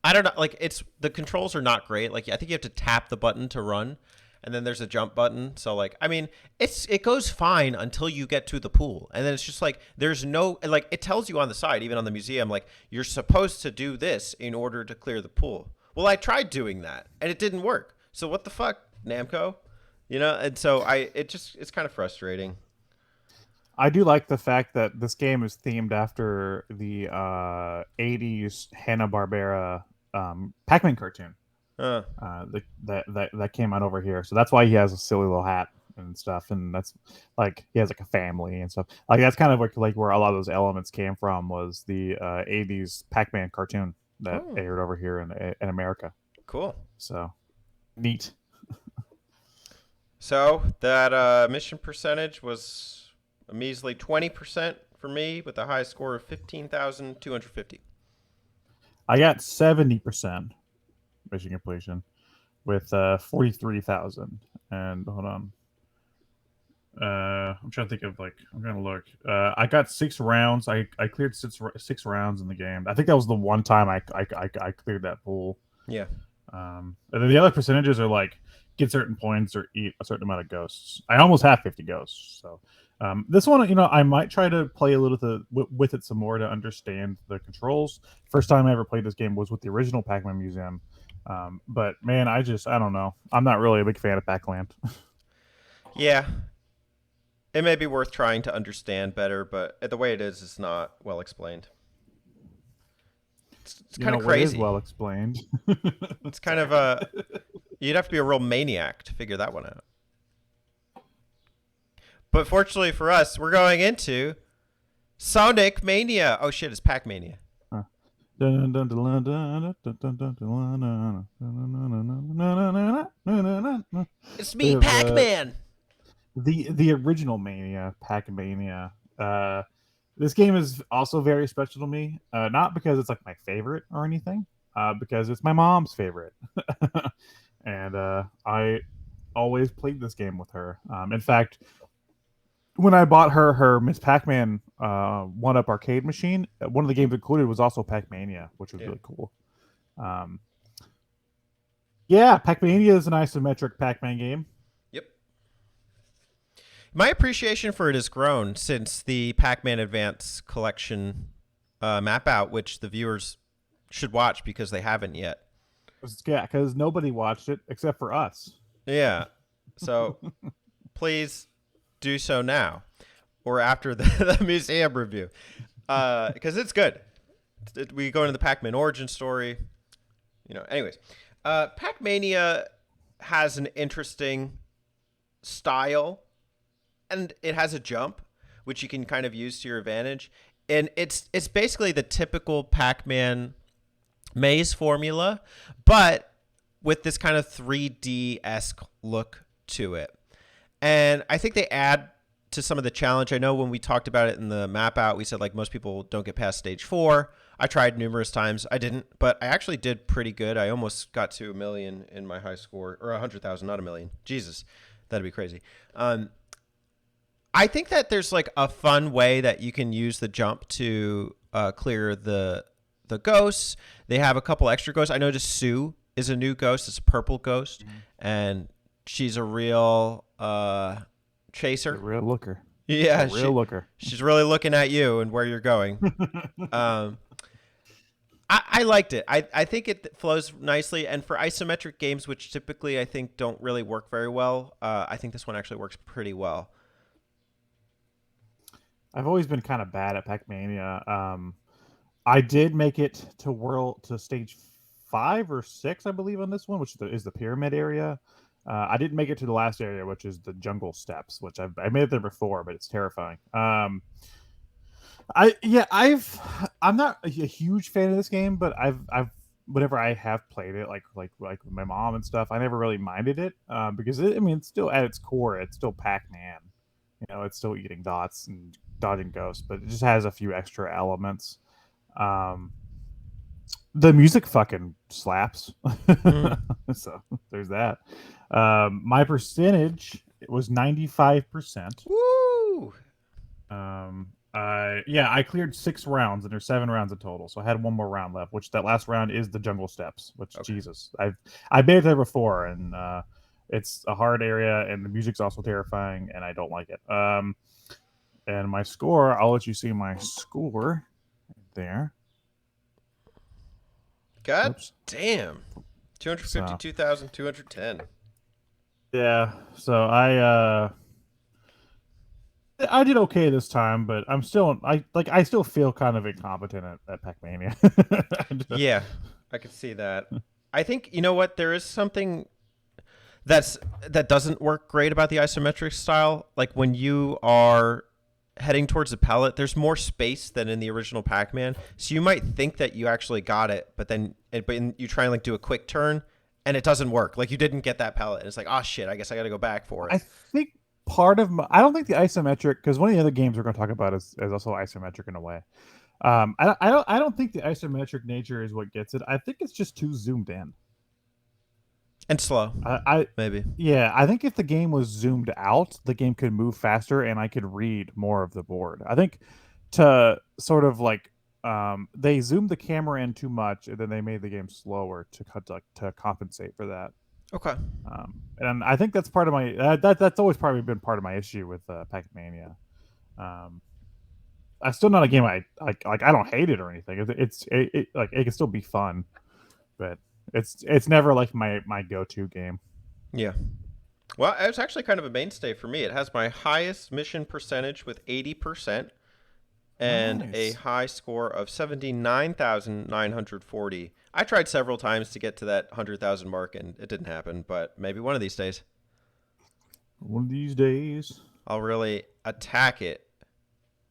Speaker 2: I don't know. Like it's the controls are not great. Like I think you have to tap the button to run, and then there's a jump button. So like I mean, it goes fine until you get to the pool, and then it's just like there's no like it tells you on the side, even on the museum, like you're supposed to do this in order to clear the pool. Well, I tried doing that, and it didn't work. So what the fuck, Namco? And so it's kind of frustrating.
Speaker 1: I do like the fact that this game is themed after the 80s Hanna-Barbera Pac-Man cartoon.
Speaker 2: Uh,
Speaker 1: That came out over here. So that's why he has a silly little hat and stuff, and that's like he has like a family and stuff. Like that's kind of like where a lot of those elements came from was the 80s Pac-Man cartoon that
Speaker 2: oh,
Speaker 1: aired over here in America.
Speaker 2: cool.
Speaker 1: So neat.
Speaker 2: So that mission percentage was a measly 20% for me, with a high score of 15,250.
Speaker 1: I got 70% mission completion with 43,000. And hold on. I'm trying to think of like I'm gonna look. I got 6 rounds. I cleared six rounds in the game. I think that was the one time I cleared that pool.
Speaker 2: Yeah.
Speaker 1: And then the other percentages are like get certain points or eat a certain amount of ghosts. I almost have 50 ghosts. So this one, I might try to play a little with it some more to understand the controls. First time I ever played this game was with the original Pac-Man Museum. But man, I don't know. I'm not really a big fan of Pac-Land.
Speaker 2: Yeah. It may be worth trying to understand better, but the way it is not well explained. It's kind of
Speaker 1: What is
Speaker 2: crazy.
Speaker 1: well explained.
Speaker 2: It's kind of you'd have to be a real maniac to figure that one out. But fortunately for us, we're going into Sonic Mania. Oh shit, it's Pac-Mania. It's me,
Speaker 1: The
Speaker 2: Pac-Man.
Speaker 1: the original Mania, Pac-Mania. This game is also very special to me. Not because it's like my favorite or anything, because it's my mom's favorite, and I always played this game with her. In fact, when I bought her Miss Pac-Man one up arcade machine, one of the games included was also Pacmania, which was
Speaker 2: Yeah.
Speaker 1: really cool. Um, yeah, Pacmania is an isometric Pac-Man game.
Speaker 2: Yep. My appreciation for it has grown since the Pac-Man Advance collection map out, which the viewers should watch because they haven't yet.
Speaker 1: Yeah, because nobody watched it except for us.
Speaker 2: Yeah. So please do so now or after the museum review because it's good. We go into the Pac-Man origin story. Anyways, Pacmania has an interesting style and it has a jump which you can kind of use to your advantage, and it's basically the typical Pac-Man maze formula but with this kind of 3D-esque look to it. And I think they add to some of the challenge. I know when we talked about it in the map out, we said like most people don't get past stage 4. I tried numerous times. I didn't, but I actually did pretty good. I almost got to 1,000,000 in my high score, or 100,000, not 1,000,000. Jesus, that'd be crazy. I think that there's like a fun way that you can use the jump to clear the ghosts. They have a couple extra ghosts. I noticed Sue is a new ghost. It's a purple ghost, and she's a real chaser.
Speaker 1: A real looker.
Speaker 2: Yeah,
Speaker 1: a real looker.
Speaker 2: She's really looking at you and where you're going. I liked it. I think it flows nicely, and for isometric games, which typically I think don't really work very well, I think this one actually works pretty well.
Speaker 1: I've always been kind of bad at Pacmania. I did make it to stage 5 or 6, I believe, on this one, which is the pyramid area. I didn't make it to the last area, which is the jungle steps, which I made it there before, but it's terrifying. I'm not a huge fan of this game, but I've whenever I have played it, like with my mom and stuff, I never really minded it because it's still at its core, it's still Pac-Man. It's still eating dots and dodging ghosts, but it just has a few extra elements. The music fucking slaps. So there's that. My percentage was 95%.
Speaker 2: Woo!
Speaker 1: I cleared 6 rounds, and there's 7 rounds in total. So I had one more round left, which that last round is the jungle steps. Which okay. Jesus, I've been there before, and it's a hard area, and the music's also terrifying, and I don't like it. And my score, I'll let you see my score there.
Speaker 2: God damn. 252,210.
Speaker 1: Yeah, so I did okay this time, but I still feel kind of incompetent at Pacmania.
Speaker 2: Yeah, I could see that. I think you know what, there is something that doesn't work great about the isometric style. Like when you are heading towards the pallet, there's more space than in the original Pac-Man, so you might think that you actually got it, but then you try and like do a quick turn and it doesn't work. Like you didn't get that pallet, and it's like, oh shit, I guess I got to go back for it.
Speaker 1: I think I don't think the isometric, because one of the other games we're going to talk about is also isometric in a way. I don't think the isometric nature is what gets it. I think it's just too zoomed in
Speaker 2: and slow. Maybe.
Speaker 1: Yeah, I think if the game was zoomed out, the game could move faster and I could read more of the board. I think to sort of like they zoomed the camera in too much, and then they made the game slower to compensate for that.
Speaker 2: Okay.
Speaker 1: And I think that's part of my that's always probably been part of my issue with Pacmania. I still not a game I don't hate it or anything. It can still be fun, but it's never like my go-to game.
Speaker 2: Yeah. Well, it's actually kind of a mainstay for me. It has my highest mission percentage with 80% and nice. A high score of 79,940. I tried several times to get to that 100,000 mark, and it didn't happen, but maybe one of these days.
Speaker 1: One of these days.
Speaker 2: I'll really attack it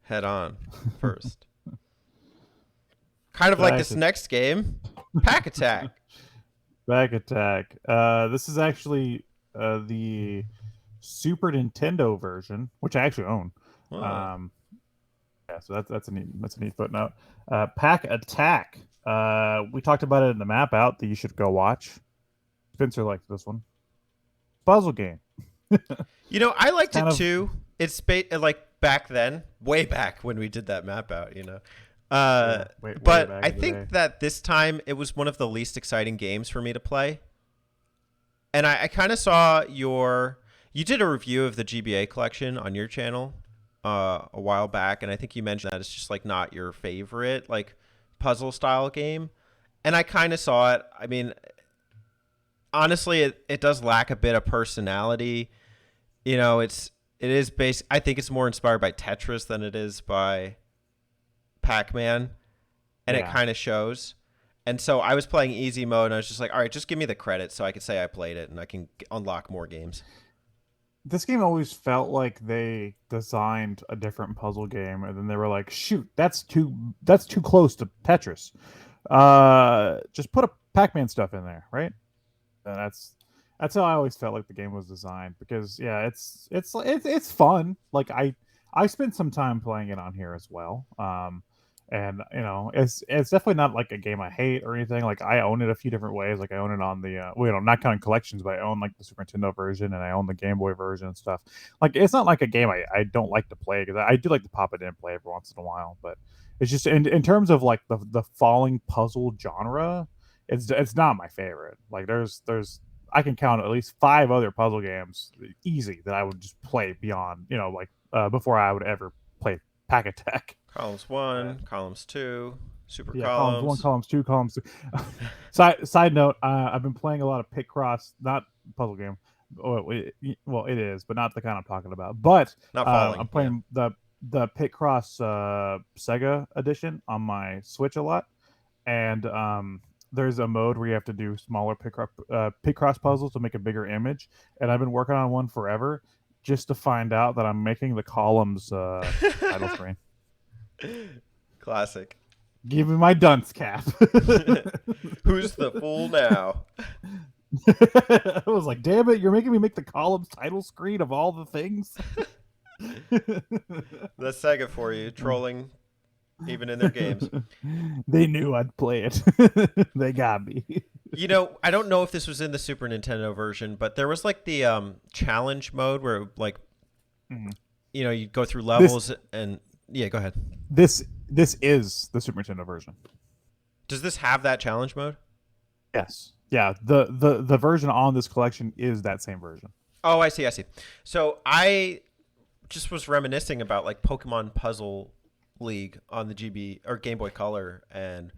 Speaker 2: head on first. Kind of like this next game, Pack Attack.
Speaker 1: Pack Attack. This is actually the Super Nintendo version, which I actually own. Oh. Yeah, so that's a neat footnote. Pack Attack. We talked about it in the map out that you should go watch. Spencer liked this one. Puzzle game.
Speaker 2: I liked it too. it's like back then, way back when we did that map out,
Speaker 1: Yeah, way
Speaker 2: But
Speaker 1: back
Speaker 2: I
Speaker 1: in the day.
Speaker 2: think that this time it was one of the least exciting games for me to play. And I kind of saw you did a review of the GBA collection on your channel a while back, and I think you mentioned that it's just like not your favorite like puzzle style game. And I kind of saw it. I mean, honestly, it does lack a bit of personality. It is based. I think it's more inspired by Tetris than it is by Pac-Man, and it
Speaker 1: Yeah.
Speaker 2: kind of shows. And so I was playing easy mode, and I was just like, all right, just give me the credit so I could say I played it, and I can unlock more games.
Speaker 1: This game always felt like they designed a different puzzle game, and then they were like, "Shoot, that's too close to Tetris. Just put a Pac-Man stuff in there, right?" And that's how I always felt like the game was designed. Because yeah, it's fun. Like I spent some time playing it on here as well. And it's definitely not like a game I hate or anything. Like I own it a few different ways. Like I own it on the not counting collections, but I own like the Super Nintendo version and I own the Game Boy version and stuff. Like it's not like a game I don't like to play, because I do like to pop it in and play every once in a while. But it's just in terms of like the falling puzzle genre, it's not my favorite. Like there's I can count at least 5 other puzzle games easy that I would just play beyond, before I would ever play Pack Attack.
Speaker 2: Columns
Speaker 1: Uh,
Speaker 2: 1, columns 2, super
Speaker 1: yeah, columns one,
Speaker 2: columns.
Speaker 1: columns two, columns two. Side note, I've been playing a lot of Picross, not puzzle game. Well, it is, but not the kind I'm talking about. But
Speaker 2: Not falling,
Speaker 1: I'm
Speaker 2: yeah.
Speaker 1: playing the Picross Sega edition on my Switch a lot, and there's a mode where you have to do smaller Picross puzzles to make a bigger image, and I've been working on one forever just to find out that I'm making the columns title screen.
Speaker 2: Classic.
Speaker 1: Give me my dunce cap.
Speaker 2: Who's the fool now?
Speaker 1: I was like, damn it, you're making me make the columns title screen of all the things.
Speaker 2: The Sega for you, trolling even in their games.
Speaker 1: They knew I'd play it. They got me.
Speaker 2: I don't know if this was in the Super Nintendo version, but there was like the challenge mode where like
Speaker 1: Mhm.
Speaker 2: you go through
Speaker 1: This
Speaker 2: levels and yeah, go ahead.
Speaker 1: this is the Super Nintendo version.
Speaker 2: Does this have that challenge mode?
Speaker 1: Yes. Yeah, the version on this collection is that same version.
Speaker 2: Oh, I see, I see. So I just was reminiscing about like Pokemon Puzzle League on the GB or Game Boy Color, and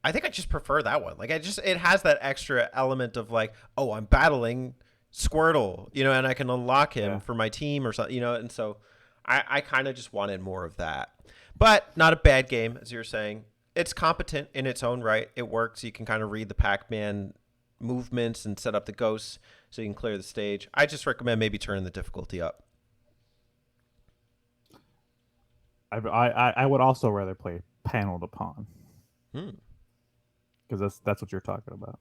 Speaker 2: I think I just prefer that one. Like it has that extra element of like, oh, I'm battling Squirtle, and I can unlock him
Speaker 1: Yeah.
Speaker 2: for my team or something, and so I kind of just wanted more of that. But not a bad game, as you're saying. It's competent in its own right. It works. You can kind of read the Pac-Man movements and set up the ghosts so you can clear the stage. I just recommend maybe turning the difficulty up.
Speaker 1: I would also rather play Paneled Upon,
Speaker 2: Hmm.
Speaker 1: because that's what you're talking about.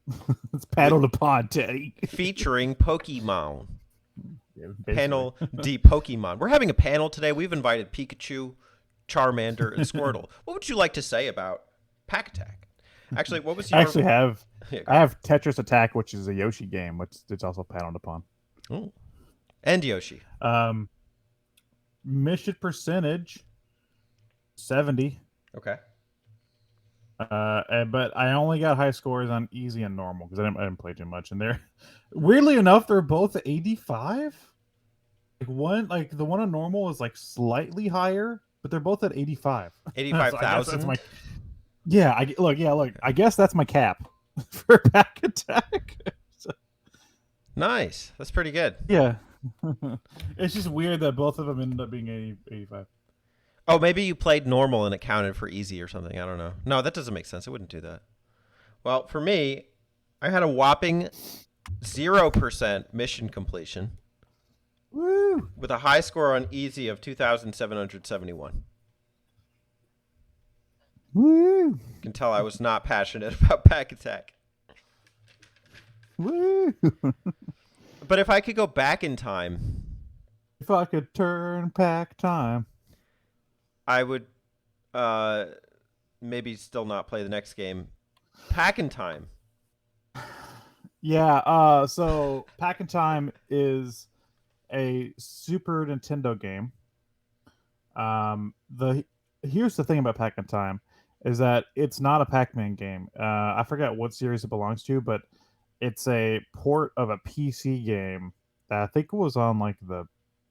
Speaker 1: It's Paneled Upon, Teddy.
Speaker 2: Featuring Pokemon.
Speaker 1: Yeah, basically.
Speaker 2: Panel D Pokemon. We're having a panel today. We've invited Pikachu, Charmander, and Squirtle. What would you like to say about Pack Attack? Actually, what was
Speaker 1: I
Speaker 2: your...
Speaker 1: actually have
Speaker 2: Yeah, go
Speaker 1: I
Speaker 2: ahead.
Speaker 1: have Tetris Attack, which is a Yoshi game, which it's also paneled upon.
Speaker 2: Ooh. And Yoshi.
Speaker 1: Um, mission percentage 70.
Speaker 2: Okay.
Speaker 1: But I only got high scores on easy and normal because I didn't play too much. And they're weirdly enough, they're both 85. Like the one on normal is like slightly higher, but they're both at 85. So I guess that's
Speaker 2: 85,000?
Speaker 1: my yeah. Look. I guess that's my cap for Pack Attack. So,
Speaker 2: Nice. That's pretty good.
Speaker 1: yeah, it's just weird that both of them ended up being 85.
Speaker 2: Oh, maybe you played normal and it counted for easy or something. I don't know. No, that doesn't make sense. It wouldn't do that. Well, for me, I had a whopping 0% mission completion
Speaker 1: Woo!
Speaker 2: with a high score on easy of 2,771.
Speaker 1: Woo!
Speaker 2: You can tell I was not passionate about Pack Attack.
Speaker 1: Woo!
Speaker 2: But if I could go back in time,
Speaker 1: If I could turn back time.
Speaker 2: I would maybe still not play the next game. Pack in Time.
Speaker 1: Yeah, so Pack in Time is a Super Nintendo game. The Here's the thing about Pac-Man Time is that it's not a Pac-Man game. I forget what series it belongs to, but it's a port of a PC game that I think was on like the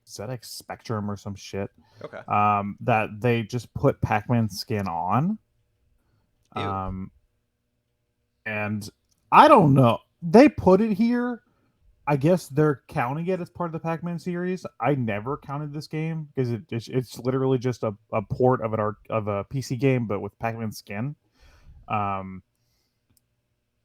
Speaker 1: ZX Spectrum or some shit.
Speaker 2: Okay.
Speaker 1: That they just put Pac-Man skin on.
Speaker 2: Ew.
Speaker 1: Um, and I don't know. They put it here. I guess they're counting it as part of the Pac-Man series. I never counted this game because it's literally just a port of of a PC game, but with Pac-Man skin. Um,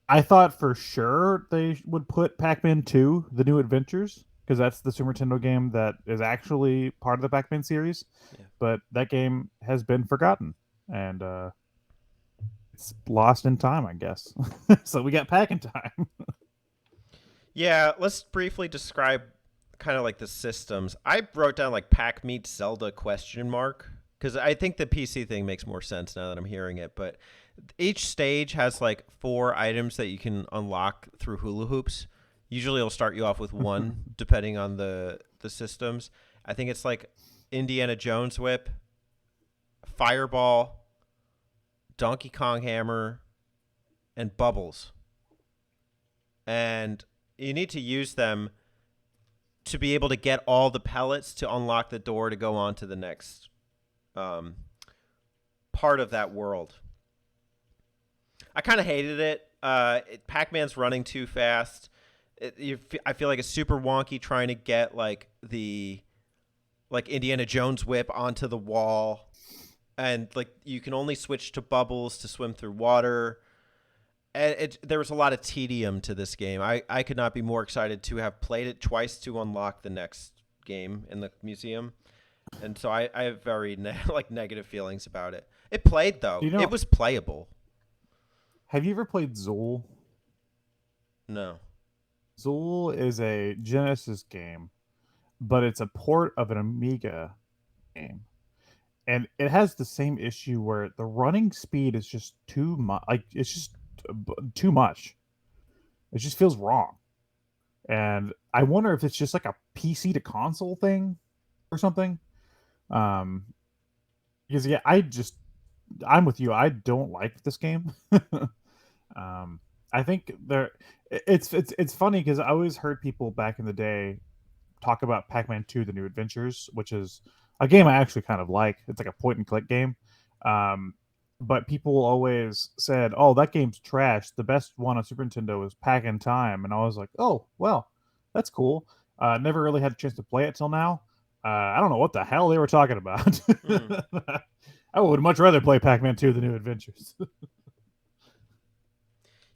Speaker 1: I thought for sure they would put Pac-Man 2, The New Adventures, because that's the Super Nintendo game that is actually part of the Pac-Man series.
Speaker 2: Yeah.
Speaker 1: But that game has been forgotten, and it's lost in time, I guess. So we got Pac-Man Time.
Speaker 2: Yeah, let's briefly describe kind of like the systems. I wrote down like Pac meets Zelda question mark because I think the PC thing makes more sense now that I'm hearing it. But each stage has like 4 items that you can unlock through hula hoops. Usually, it'll start you off with one, depending on the systems. I think it's like Indiana Jones whip, fireball, Donkey Kong hammer, and bubbles. And you need to use them to be able to get all the pellets to unlock the door to go on to the next um, part of that world. I kind of hated it. Pac-Man's running too fast. I feel like it's super wonky trying to get like the like Indiana Jones whip onto the wall, and like you can only switch to bubbles to swim through water. And there was a lot of tedium to this game. I could not be more excited to have played it twice to unlock the next game in the museum. And so I have very like negative feelings about it. It played though.
Speaker 1: You
Speaker 2: It
Speaker 1: know,
Speaker 2: was playable.
Speaker 1: have you ever played Zool?
Speaker 2: No.
Speaker 1: Zool is a Genesis game, but it's a port of an Amiga game. And it has the same issue where the running speed is just too much. Like, it's just too much. It just feels wrong. And I wonder if it's just like a PC to console thing or something. Um, because yeah, I'm with you. I don't like this game. um, I think it's funny because I always heard people back in the day talk about Pac-Man 2: The New Adventures, which is a game I actually kind of like. It's like a point and click game. Um, but people always said, "Oh, that game's trash. The best one on Super Nintendo was Pac in Time," and I was like, "Oh, well, that's cool." Never really had a chance to play it till now. I don't know what the hell they were talking about.
Speaker 2: Mm.
Speaker 1: I would much rather play Pac-Man 2: The New Adventures.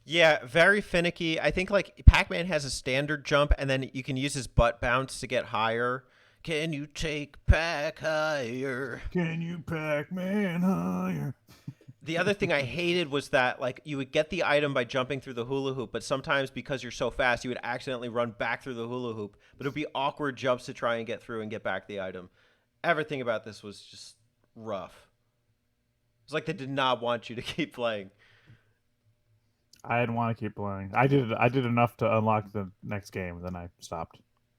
Speaker 2: Yeah, very finicky. I think like Pac-Man has a standard jump, and then you can use his butt bounce to get higher. Can you take Pac higher?
Speaker 1: Can you Pac-Man higher?
Speaker 2: The other thing I hated was that like you would get the item by jumping through the hula hoop, but sometimes because you're so fast, you would accidentally run back through the hula hoop. But it would be awkward jumps to try and get through and get back the item. Everything about this was just rough. It's like they did not want you to keep playing.
Speaker 1: I didn't want to keep playing. I did enough to unlock the next game, then I stopped.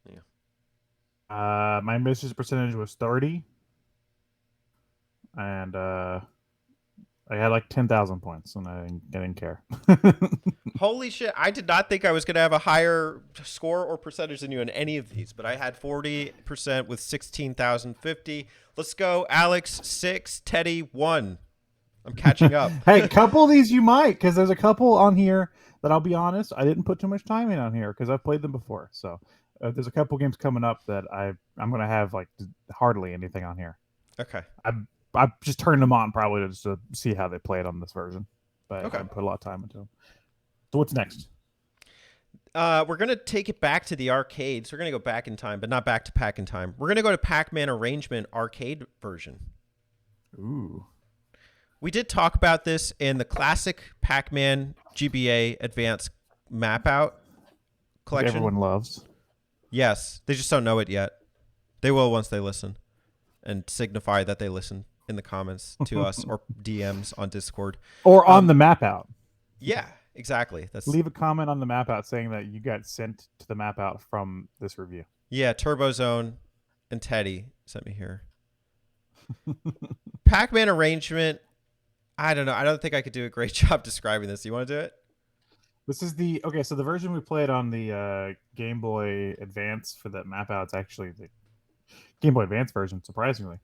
Speaker 2: Yeah.
Speaker 1: My misses percentage was 30, and I had like 10,000 points, and I didn't care.
Speaker 2: Holy shit! I did not think I was gonna have a higher score or percentage than you in any of these, but I had 40% with 16,050. Let's go, Alex 6, Teddy 1. I'm catching up.
Speaker 1: Hey, a couple of these you might, because there's a couple on here that I'll be honest, I didn't put too much time in on here because I've played them before. So there's a couple games coming up that I'm gonna have like hardly anything on here.
Speaker 2: Okay.
Speaker 1: I just turned them on probably just to see how they played on this version, but I
Speaker 2: Okay.
Speaker 1: haven't put a lot of time into them. So what's next?
Speaker 2: We're gonna take it back to the arcades. We're gonna go back in time, but not back to Pac in time. We're gonna go to Pac-Man Arrangement arcade version.
Speaker 1: Ooh,
Speaker 2: We did talk about this in the classic Pac-Man GBA Advanced Map Out
Speaker 1: which
Speaker 2: collection.
Speaker 1: everyone loves.
Speaker 2: Yes, they just don't know it yet. They will once they listen and signify that they listen in the comments to us or DMs on Discord.
Speaker 1: Or on the map out.
Speaker 2: Yeah, exactly. That's
Speaker 1: Leave a comment on the map out saying that you got sent to the map out from this review.
Speaker 2: yeah. Turbo Zone and Teddy sent me here. Pac-Man Arrangement. I don't know. I don't think I could do a great job describing this. You want to do it?
Speaker 1: This is the okay. So the version we played on the Game Boy Advance for that map out, it's actually the Game Boy Advance version. Surprisingly,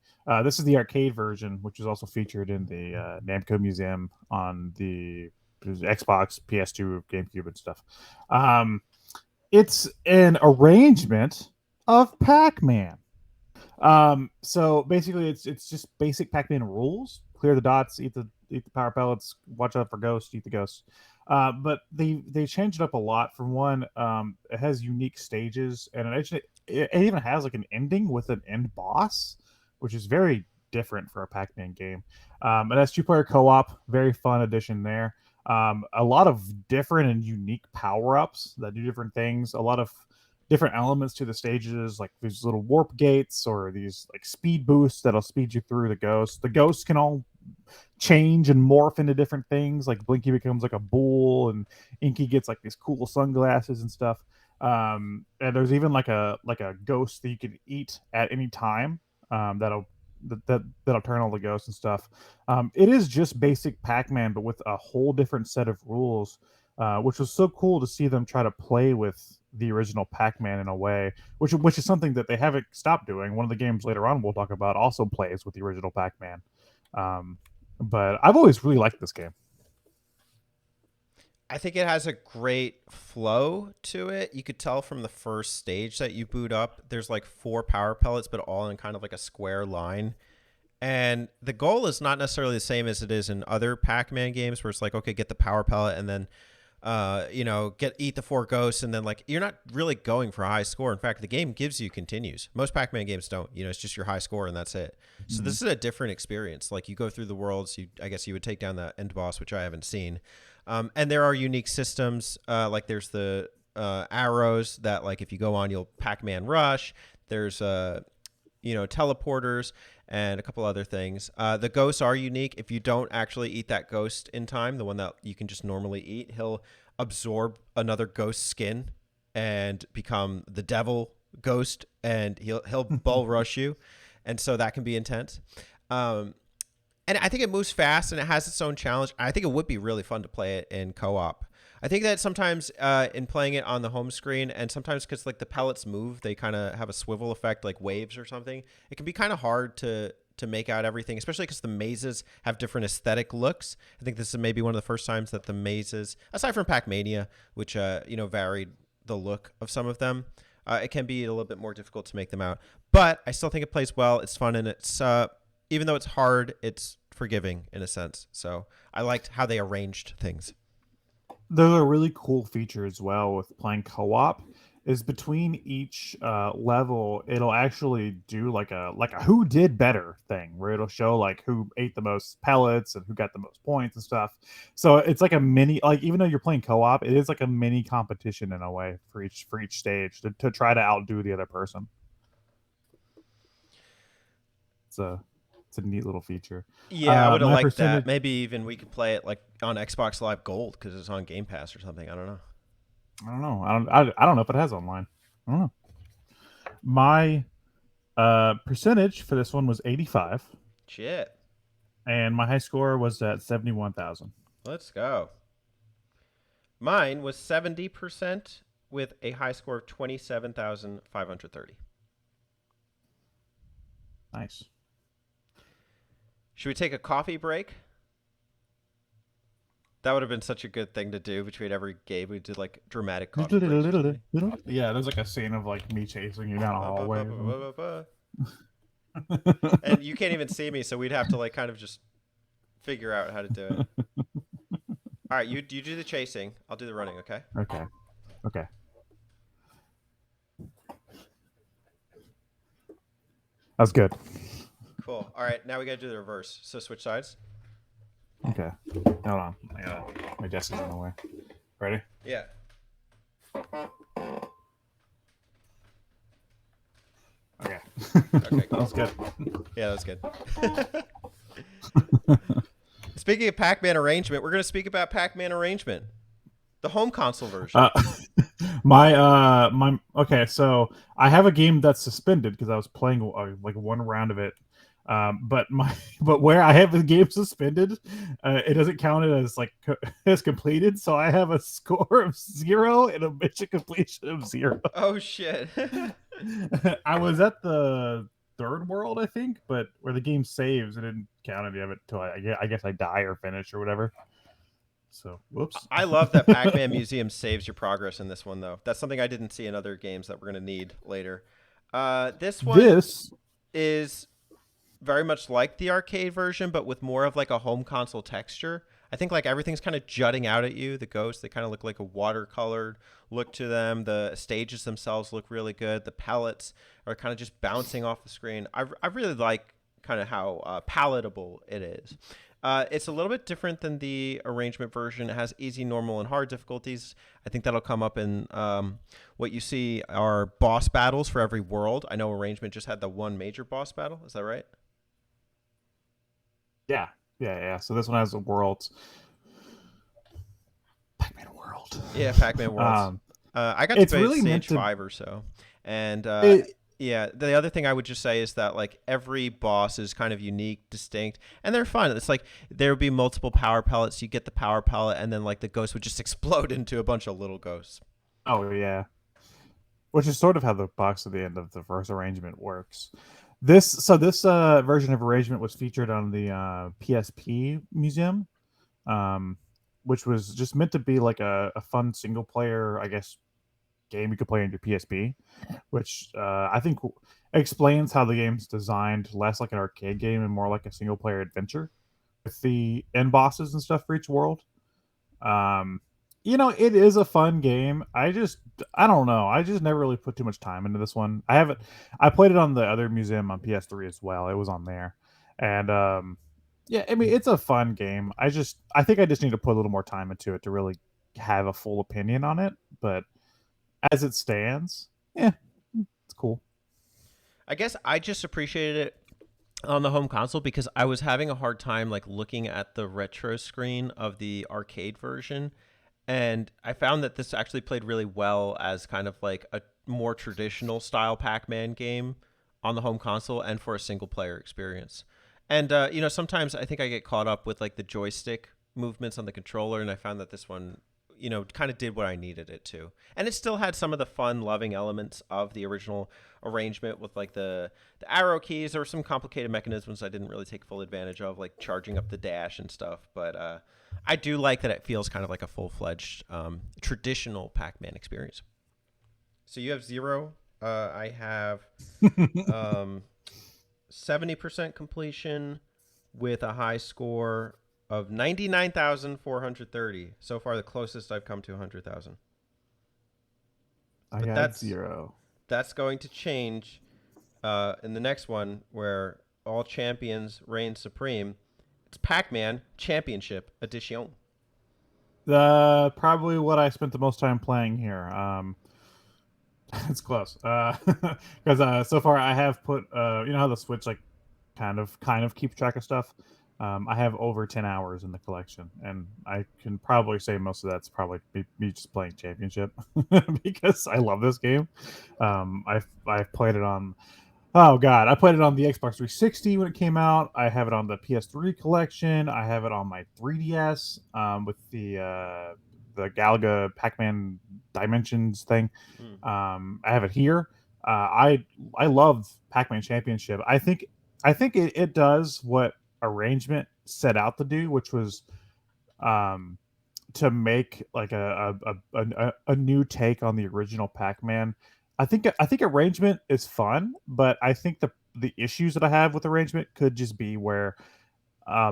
Speaker 1: this is the arcade version, which is also featured in the Namco Museum on the Xbox, PS2, GameCube, and stuff. Um, it's an arrangement of Pac-Man. So basically, it's just basic Pac-Man rules: clear the dots, eat the power pellets, watch out for ghosts, eat the ghosts. But they changed it up a lot. For one, it has unique stages, and it even has like an ending with an end boss, which is very different for a Pac-Man game. It has two-player co-op, very fun addition there. A lot of different and unique power-ups that do different things. A lot of different elements to the stages, like these little warp gates or these like speed boosts that'll speed you through the ghosts. The ghosts can all change and morph into different things. Like Blinky becomes like a bull, and Inky gets like these cool sunglasses and stuff. And there's even like a ghost that you can eat at any time. That'll turn all the ghosts and stuff. It is just basic Pac-Man, but with a whole different set of rules, which was so cool to see them try to play with the original Pac-Man in a way, which is something that they haven't stopped doing. One of the games later on we'll talk about also plays with the original Pac-Man. Um, but I've always really liked this game.
Speaker 2: I think it has a great flow to it. You could tell from the first stage that you boot up, there's like 4 power pellets, but all in kind of like a square line. And the goal is not necessarily the same as it is in other Pac-Man games, where it's like, okay, get the power pellet and then, eat the 4 ghosts, and then like you're not really going for a high score. In fact, the game gives you continues. Most Pac-Man games don't. It's just your high score and that's it. So
Speaker 1: Mm-hmm.
Speaker 2: this is a different experience. Like you go through the worlds. I guess you would take down the end boss, which I haven't seen. And there are unique systems. Like there's the arrows that like if you go on, you'll Pac-Man rush. There's teleporters and a couple other things. The ghosts are unique. If you don't actually eat that ghost in time, the one that you can just normally eat, he'll absorb another ghost skin and become the devil ghost, and he'll bull rush you, and so that can be intense. Um, and I think it moves fast and it has its own challenge. I think it would be really fun to play it in co-op. I think that sometimes in playing it on the home screen, and sometimes because like the pellets move, they kind of have a swivel effect, like waves or something. It can be kind of hard to make out everything, especially because the mazes have different aesthetic looks. I think this is maybe one of the first times that the mazes, aside from Pacmania, which varied the look of some of them, it can be a little bit more difficult to make them out. But I still think it plays well. It's fun, and it's even though it's hard, it's forgiving in a sense. So I liked how they arranged things.
Speaker 1: There's a really cool feature as well with playing co-op is between each level it'll actually do like a who did better thing where it'll show like who ate the most pellets and who got the most points and stuff. So it's like a mini, like even though you're playing co-op, it is like a mini competition in a way for each stage to try to outdo the other person. It's a it's a neat little feature.
Speaker 2: Yeah, I would have
Speaker 1: My
Speaker 2: liked that.
Speaker 1: percentage
Speaker 2: Maybe even we could play it like on Xbox Live Gold because it's on Game Pass or something. I don't know.
Speaker 1: I don't know. I don't know if it has online. I don't know. My percentage for this one was 85,
Speaker 2: Shit.
Speaker 1: and my high score was at 71,000.
Speaker 2: Let's go. Mine was 70% with a high score of 27,530.
Speaker 1: Nice.
Speaker 2: Should we take a coffee break? That would have been such a good thing to do between every game. We did like dramatic coffee breaks or something.
Speaker 1: Yeah, there's like a scene of like me chasing you down a hallway.
Speaker 2: And you can't even see me, so we'd have to like kind of just figure out how to do it. All right, you do the chasing. I'll do the running, okay?
Speaker 1: Okay. Okay. That's good.
Speaker 2: Cool. All right, now we got to do the reverse. So switch sides.
Speaker 1: Okay. Hold on. My desk is in the way. Ready?
Speaker 2: Yeah.
Speaker 1: Okay.
Speaker 2: Okay,
Speaker 1: That
Speaker 2: cool.
Speaker 1: was good.
Speaker 2: Yeah, that's good. Speaking of Pac-Man Arrangement, we're going to speak about Pac-Man Arrangement, the home console version.
Speaker 1: Okay, so I have a game that's suspended because I was playing like one round of it But my but where I have the game suspended, it doesn't count it as like as completed. So I have a score of 0 and a mission completion of 0.
Speaker 2: Oh shit.
Speaker 1: I was at the third world, I think, but where the game saves, it didn't count any of it until I guess I die or finish or whatever. So whoops.
Speaker 2: I love that Pac-Man Museum saves your progress in this one, though. That's something I didn't see in other games that we're going to need later. This one
Speaker 1: This
Speaker 2: is very much like the arcade version, but with more of like a home console texture. I think like everything's kind of jutting out at you. The ghosts, they kind of look like a watercolored look to them. The stages themselves look really good. The palettes are kind of just bouncing off the screen. I really like kind of how palatable it is. It's a little bit different than the arrangement version. It has easy, normal, and hard difficulties. I think that'll come up in what you see are boss battles for every world. I know arrangement just had the one major boss battle. Is that right?
Speaker 1: yeah. So this one has a world, Pac-Man World.
Speaker 2: Yeah, Pac-Man Worlds.
Speaker 1: Um,
Speaker 2: I got to
Speaker 1: it's
Speaker 2: play
Speaker 1: really meant
Speaker 2: stage
Speaker 1: to.
Speaker 2: 5 or so, and
Speaker 1: It,
Speaker 2: yeah, the other thing I would just say is that like every boss is kind of unique, distinct, and they're fun. It's like there would be multiple power pellets. You get the power pellet, and then like the ghost would just explode into a bunch of little ghosts.
Speaker 1: oh yeah, which is sort of how the box at the end of the first arrangement works. This version of arrangement was featured on the PSP Museum, um, which was just meant to be like a fun single player, I guess, game you could play on your PSP, which I think explains how the game's designed less like an arcade game and more like a single player adventure with the end bosses and stuff for each world. Um, it is a fun game. I don't know. I just never really put too much time into this one. I haven't. I played it on the other museum on PS3 as well. It was on there, and yeah. I mean, it's a fun game. I think I just need to put a little more time into it to really have a full opinion on it. But as it stands, yeah, it's cool.
Speaker 2: I guess I just appreciated it on the home console because I was having a hard time like looking at the retro screen of the arcade version, and I found that this actually played really well as kind of like a more traditional style Pac-Man game on the home console and for a single player experience. And sometimes I think I get caught up with like the joystick movements on the controller, and I found that this one kind of did what I needed it to. And it still had some of the fun, loving elements of the original arrangement with like the arrow keys. There were some complicated mechanisms I didn't really take full advantage of, like charging up the dash and stuff. But I do like that it feels kind of like a full fledged traditional Pac Man experience. So you have 0. I have 70% completion with a high score of 99,430. So far, the closest I've come to 100,000.
Speaker 1: I
Speaker 2: But
Speaker 1: got 0.
Speaker 2: that's going to change in the next one where all champions reign supreme. It's Pac-Man Championship Edition.
Speaker 1: Probably what I spent the most time playing here. It's close. Because so far I have put you know how the Switch like kind of keeps track of stuff. I have over 10 hours in the collection, and I can probably say most of that's probably me just playing Championship because I love this game. I've played it on. Oh God, I played it on the Xbox 360 when it came out. I have it on the PS3 collection. I have it on my 3DS with the Galaga Pac-Man Dimensions thing.
Speaker 2: Mm.
Speaker 1: I have it here. I love Pac-Man Championship. I think it does what Arrangement set out to do, which was um, to make like a new take on the original Pac-Man. I think Arrangement is fun, but I think the issues that I have with Arrangement could just be where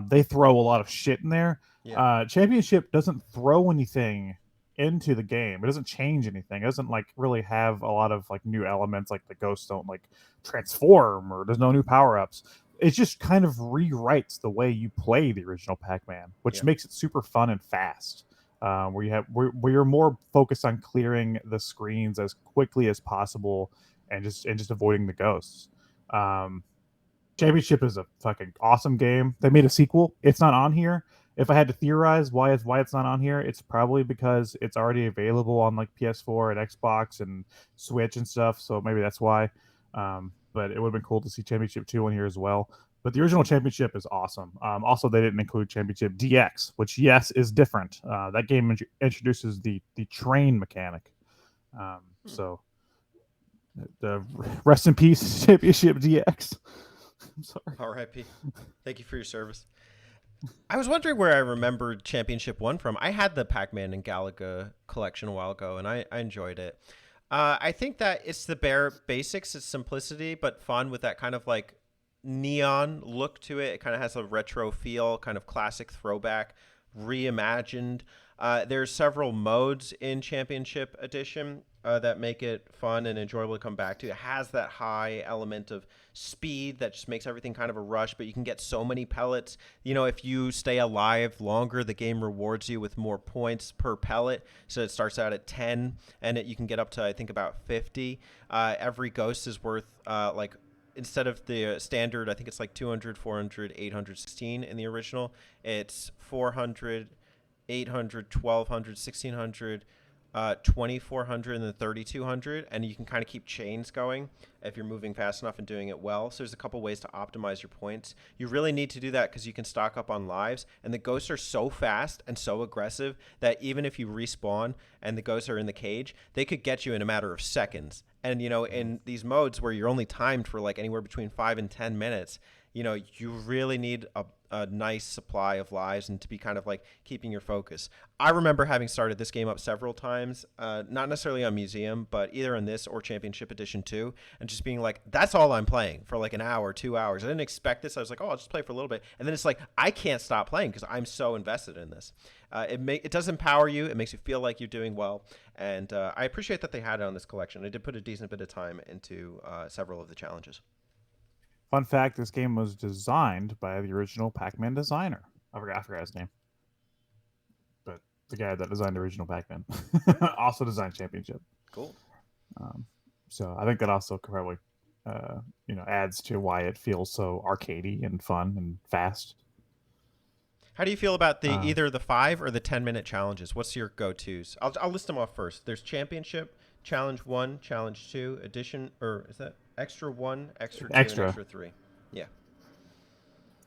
Speaker 1: they throw a lot of shit in there.
Speaker 2: Yeah.
Speaker 1: Championship doesn't throw anything into the game. It doesn't change anything. It doesn't like really have a lot of like new elements. Like the ghosts don't like transform, or there's no new power ups. It just kind of rewrites the way you play the original Pac-Man, which
Speaker 2: Yeah.
Speaker 1: makes it super fun and fast. Where you're more focused on clearing the screens as quickly as possible and just avoiding the ghosts. Um, Championship is a fucking awesome game. They made a sequel. It's not on here. If I had to theorize why it's not on here, it's probably because it's already available on like PS4 and Xbox and Switch and stuff. So maybe that's why. But it would have been cool to see Championship 2 on here as well. But the original Championship is awesome. Also, they didn't include Championship DX, which yes is different. That game introduces the train mechanic.
Speaker 2: Hmm.
Speaker 1: So the rest in peace Championship DX. I'm sorry.
Speaker 2: R.I.P. Thank you for your service. I was wondering where I remembered Championship 1 from. I had the Pac-Man and Galaga collection a while ago, and I enjoyed it. I think that it's the bare basics, it's simplicity, but fun with that kind of like neon look to it. It kind of has a retro feel, kind of classic throwback, reimagined. There's several modes in Championship Edition that make it fun and enjoyable to come back to. It has that high element of speed that just makes everything kind of a rush, but you can get so many pellets. You know, if you stay alive longer, the game rewards you with more points per pellet. So it starts out at 10, and you can get up to, I think, about 50. Every ghost is worth like instead of the standard, I think it's like 200, 400, 800, 16 in the original. It's 400, 800, 1200, 1600, 2400, and then 3200. And you can kind of keep chains going if you're moving fast enough and doing it well. So there's a couple ways to optimize your points. You really need to do that because you can stock up on lives. And the ghosts are so fast and so aggressive that even if you respawn and the ghosts are in the cage, they could get you in a matter of seconds. And, you know, in these modes where you're only timed for like anywhere between 5 and 10 minutes, you know, you really need a nice supply of lives and to be kind of like keeping your focus. I remember having started this game up several times, not necessarily on Museum, but either on this or Championship Edition 2, and just being like, that's all I'm playing for like an hour, 2 hours. I didn't expect this. I was like, oh, I'll just play for a little bit. And then it's like, I can't stop playing because I'm so invested in this. It does empower you. It makes you feel like you're doing well. And I appreciate that they had it on this collection. I did put a decent bit of time into several of the challenges.
Speaker 1: Fun fact: this game was designed by the original Pac-Man designer. I forgot his name, but the guy that designed the original Pac-Man also designed Championship.
Speaker 2: Cool.
Speaker 1: Um, so I think that also probably adds to why it feels so arcadey and fun and fast.
Speaker 2: How do you feel about the
Speaker 1: Uh,
Speaker 2: either the 5 or the 10-minute challenges? What's your go-tos? I'll list them off first. There's Championship, Challenge 1, Challenge 2, Edition, or is that Extra 1, Extra 2, and
Speaker 1: Extra.
Speaker 2: Extra 3? Yeah.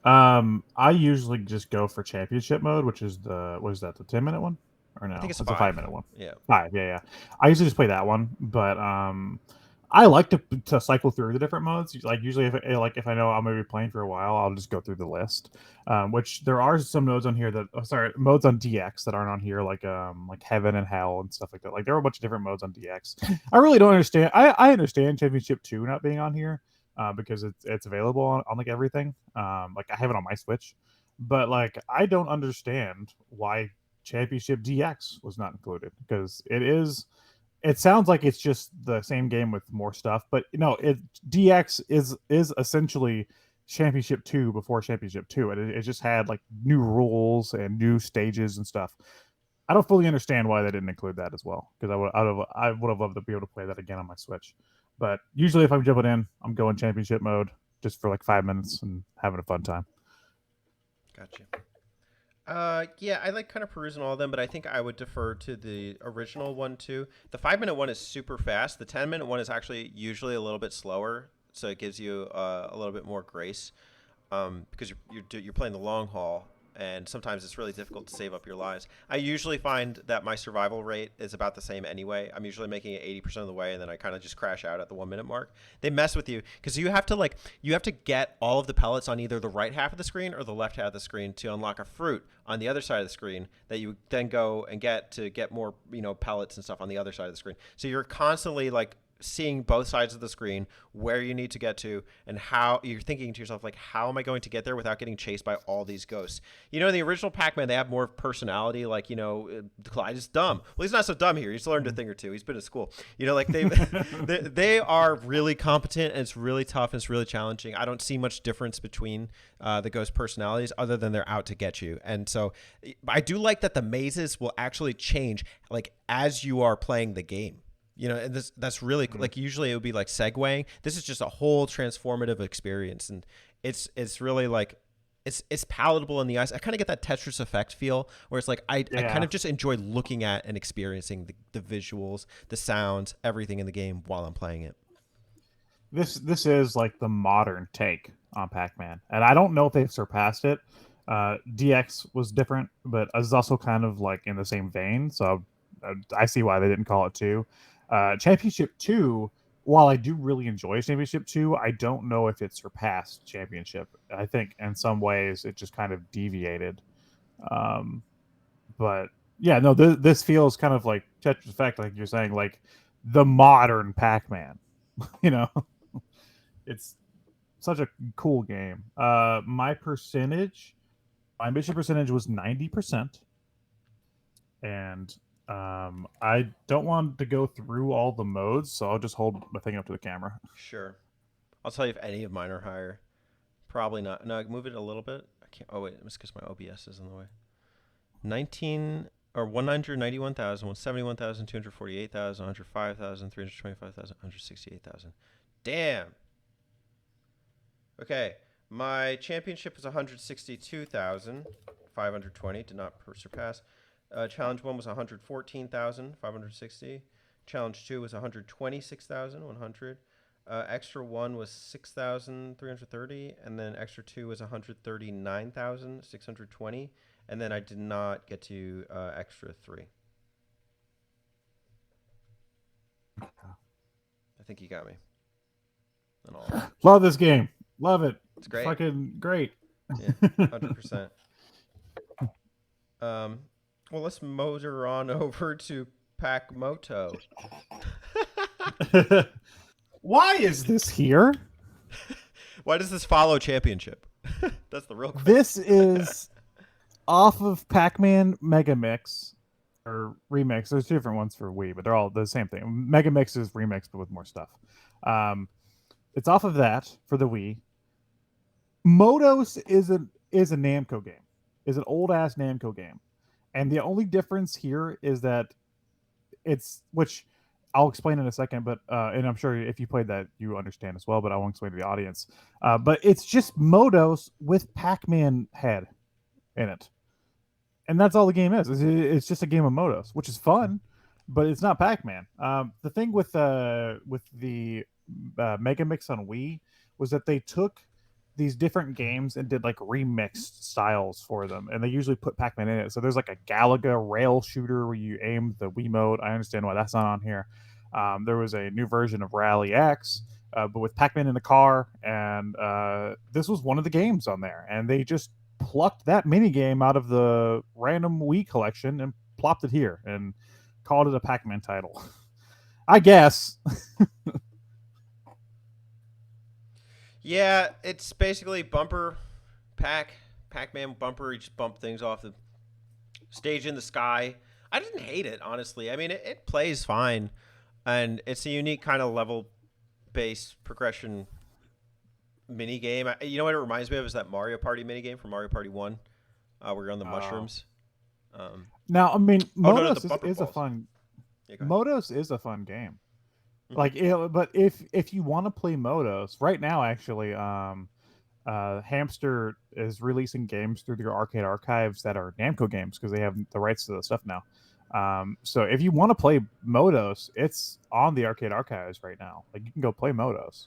Speaker 1: I usually just go for championship mode, which is the what is that, the 10-minute one? Or
Speaker 2: I think
Speaker 1: no?
Speaker 2: it's
Speaker 1: It's a
Speaker 2: 5.
Speaker 1: 5-minute one.
Speaker 2: Yeah.
Speaker 1: 5, yeah, yeah. I usually just play that one, but I like to cycle through the different modes. Like usually, if I know I'm gonna be playing for a while, I'll just go through the list. Which there are some modes on here that, modes on DX that aren't on here, like Heaven and Hell and stuff like that. Like there are a bunch of different modes on DX. I really don't understand. I understand Championship 2 not being on here, because it's available on like everything. Like I have it on my Switch, but like I don't understand why Championship DX was not included, because it sounds like it's just the same game with more stuff, but no, it DX is essentially Championship 2 before Championship 2. It just had like new rules and new stages and stuff. I don't fully understand why they didn't include that as well, because I would have loved to be able to play that again on my Switch. But usually, if I'm jumping in, I'm going Championship mode just for like 5 minutes and having a fun time.
Speaker 2: Gotcha. Yeah, I like kind of perusing all of them, but I think I would defer to the original one too. The 5-minute one is super fast. The 10-minute one is actually usually a little bit slower, so it gives you a little bit more grace, because you're playing the long haul, and sometimes it's really difficult to save up your lives. I usually find that my survival rate is about the same anyway. I'm usually making it 80% of the way, and then I kind of just crash out at the 1 minute mark. They mess with you because you have to get all of the pellets on either the right half of the screen or the left half of the screen to unlock a fruit on the other side of the screen that you then go and get to get more, pellets and stuff on the other side of the screen. So you're constantly like seeing both sides of the screen, where you need to get to, and how you're thinking to yourself, like, how am I going to get there without getting chased by all these ghosts? In the original Pac-Man, they have more personality. Like, Clyde is dumb. Well, he's not so dumb here. He's learned a thing or two. He's been to school. Like they are really competent, and it's really tough, and it's really challenging. I don't see much difference between the ghost personalities other than they're out to get you. And so I do like that the mazes will actually change, like, as you are playing the game. And that's really like, usually it would be like segueing. This is just a whole transformative experience, and it's really like it's palatable in the eyes. I kind of get that Tetris effect feel, where it's like I kind of just enjoy looking at and experiencing the visuals, the sounds, everything in the game while I'm playing it.
Speaker 1: This is like the modern take on Pac-Man, and I don't know if they've surpassed it. DX was different, but it's also kind of like in the same vein. So I see why they didn't call it two. Championship two, while I do really enjoy Championship two, I don't know if it surpassed Championship. I think in some ways it just kind of deviated. Um, but yeah, no, this feels kind of like Tetris Effect, like you're saying, like the modern Pac-Man. You know, it's such a cool game. My mission percentage was 90%, and I don't want to go through all the modes, so I'll just hold my thing up to the camera.
Speaker 2: Sure. I'll tell you if any of mine are higher. Probably not. No, move it a little bit. I can't. Oh wait, it's because my OBS is in the way. 19 or 191,000, 171,000, 248,000, 105,000, 325,000, 168,000. Damn. Okay, my championship was 162,520. Did not surpass. Challenge 1 was 114,560. Challenge 2 was 126,100. Extra 1 was 6,330, and then extra 2 was 139,620, and then I did not get to extra 3. I think you got me. And all.
Speaker 1: Love this game. Love it.
Speaker 2: It's great.
Speaker 1: Fucking great.
Speaker 2: Yeah, 100%. Well, let's motor on over to Pacmoto.
Speaker 1: Why is this here?
Speaker 2: Why does this follow Championship? That's the real question.
Speaker 1: This is off of Pac-Man Mega Mix or Remix. There's different ones for Wii, but they're all the same thing. Mega Mix is Remix, but with more stuff. It's off of that for the Wii. Motos is a Namco game. Is an old ass Namco game, and the only difference here is that which I'll explain in a second, but and I'm sure if you played that you understand as well, but I won't explain to the audience. But it's just Motos with Pac-Man head in it, and that's all the game is. It's just a game of Motos, which is fun, but it's not Pac-Man. The thing with the Mega Mix on Wii was that they took these different games and did like remixed styles for them, and they usually put Pac-Man in it. So there's like a Galaga rail shooter where you aim the Wii mode. I understand why that's not on here. There was a new version of Rally X, but with Pac-Man in the car, and this was one of the games on there, and they just plucked that mini game out of the random Wii collection and plopped it here and called it a Pac-Man title. I guess.
Speaker 2: Yeah, it's basically bumper Pac-Man bumper. You just bump things off the stage in the sky. I didn't hate it, honestly. I mean, it plays fine, and it's a unique kind of level-based progression mini game. You know what it reminds me of is that Mario Party mini game from Mario Party 1, where you're on the mushrooms.
Speaker 1: Now, I mean, Motos
Speaker 2: no,
Speaker 1: is a fun.
Speaker 2: Yeah,
Speaker 1: Motos is a fun game.
Speaker 2: Mhm.
Speaker 1: Like, but if you want to play Motos right now, actually, Hamster is releasing games through their arcade archives that are Namco games because they have the rights to the stuff now. So if you want to play Motos, it's on the arcade archives right now. Like, you can go play Motos.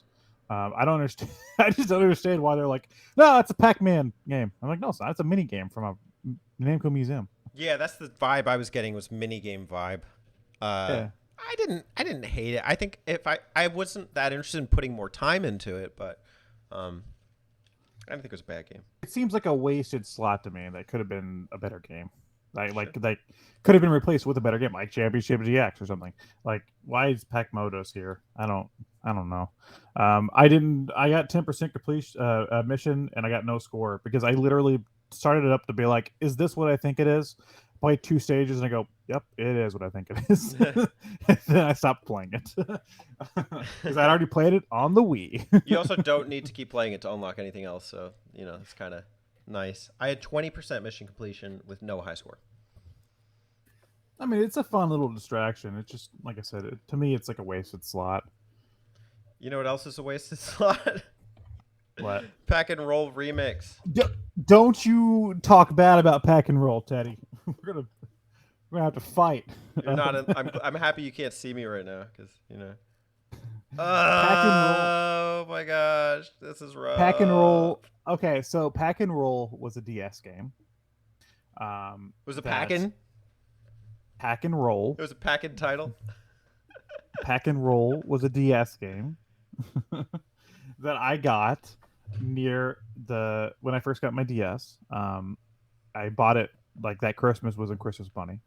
Speaker 1: I don't understand. I just don't understand why they're like, no, it's a Pac-Man game. I'm like, no, it's not. It's a mini game from a Namco museum.
Speaker 2: Yeah, that's the vibe I was getting, was minigame vibe.
Speaker 1: Yeah.
Speaker 2: I didn't hate it. I think if I wasn't that interested in putting more time into it, but I didn't think it was a bad game.
Speaker 1: It seems like a wasted slot to me that could have been a better game. Like could have been replaced with a better game, like Championship GX or something. Like, why is Pac Motos here? I don't know. I got 10% completion mission, and I got no score because I literally started it up to be like, is this what I think it is? Play 2 stages and I go, yep, it is what I think it is. And then I stopped playing it because I'd already played it on the Wii.
Speaker 2: You also don't need to keep playing it to unlock anything else, so it's kind of nice. I had 20% mission completion with no high score.
Speaker 1: I mean, it's a fun little distraction. It's just, like I said, to me, it's like a wasted slot.
Speaker 2: You know what else is a wasted slot?
Speaker 1: What?
Speaker 2: Pack and Roll Remix.
Speaker 1: Don't you talk bad about Pack and Roll, Teddy. We're gonna have to fight.
Speaker 2: You're not. I'm happy you can't see me right now because.
Speaker 1: Pack and Roll.
Speaker 2: Oh my gosh, this is
Speaker 1: Pack and
Speaker 2: rough.
Speaker 1: Roll. Okay, so Pack and Roll was a DS game.
Speaker 2: Was it
Speaker 1: That
Speaker 2: packing?
Speaker 1: Pack and Roll.
Speaker 2: It was a packing title.
Speaker 1: Pack and Roll was a DS game that I got near the when I first got my DS. I bought it like that Christmas was in Christmas Bunny,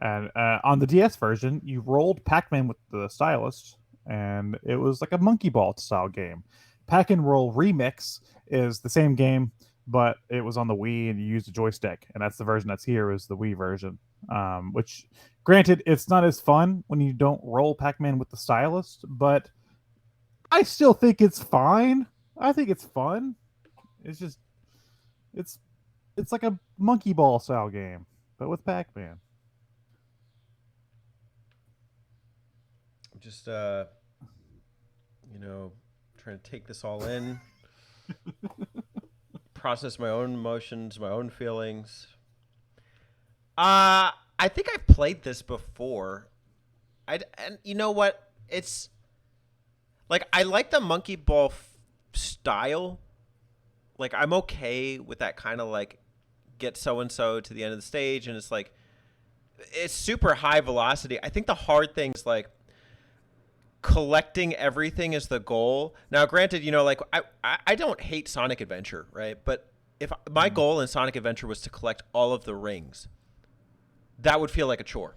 Speaker 1: and on the DS version, you rolled Pac-Man with the stylus, and it was like a monkey ball style game. Pack and Roll Remix is the same game, but it was on the Wii, and you used a joystick, and that's the version that's here is the Wii version. Which, granted, it's not as fun when you don't roll Pac-Man with the stylus, but I still think it's fine. I think it's fun. It's just it's it's like a monkey ball style game, but with Pac-Man.
Speaker 2: I'm just you know, trying to take this all in, process my own emotions, my own feelings. I think I've played this before. And you know what? It's like I like the monkey ball style. Like I'm okay with that kind of like get so and so to the end of the stage, and it's like it's super high velocity. I think the hard thing's like collecting everything is the goal. Now, granted, you know, like I don't hate Sonic Adventure, right? But if my
Speaker 1: Mm.
Speaker 2: goal in Sonic Adventure was to collect all of the rings, that would feel like a chore.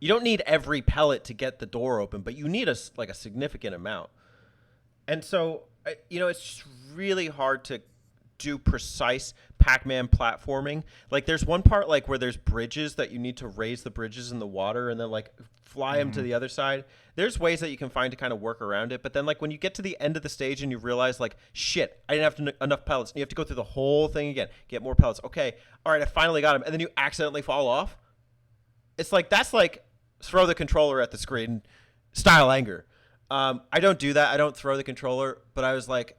Speaker 2: You don't need every pellet to get the door open, but you need like a significant amount. And so, you know, it's just really hard to do precise Pac-Man platforming. Like there's one part like where there's bridges that you need to raise the bridges in the water and then like fly them to
Speaker 1: Mm.
Speaker 2: the other side. There's ways that you can find to kind of work around it, but then like when you get to the end of the stage and you realize like shit, I didn't have enough pellets. And you have to go through the whole thing again, get more pellets. Okay, all right, I finally got them, and then you accidentally fall off. It's like that's like throw the controller at the screen style anger. I don't do that. I don't throw the controller, but I was like,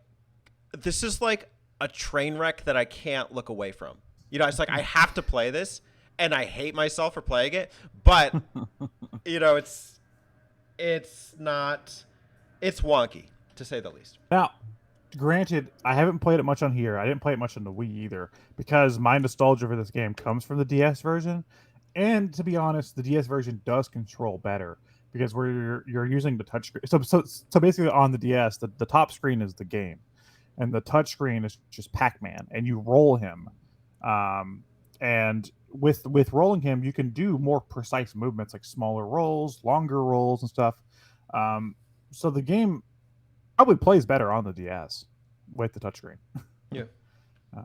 Speaker 2: this is like a train wreck that I can't look away from. You know, it's like I have to play this, and I hate myself for playing it. But you know, it's not it's wonky to say the least.
Speaker 1: Now, granted, I haven't played it much on here. I didn't play it much on the Wii either because my nostalgia for this game comes from the DS version. And to be honest, the DS version does control better because where you're using the touchscreen. So basically, on the DS, the top screen is the game, and the touch screen is just Pac-Man, and you roll him. Um, and with rolling him, you can do more precise movements like smaller rolls, longer rolls, and stuff. Um, so the game probably plays better on the DS with the touchscreen
Speaker 2: Yeah.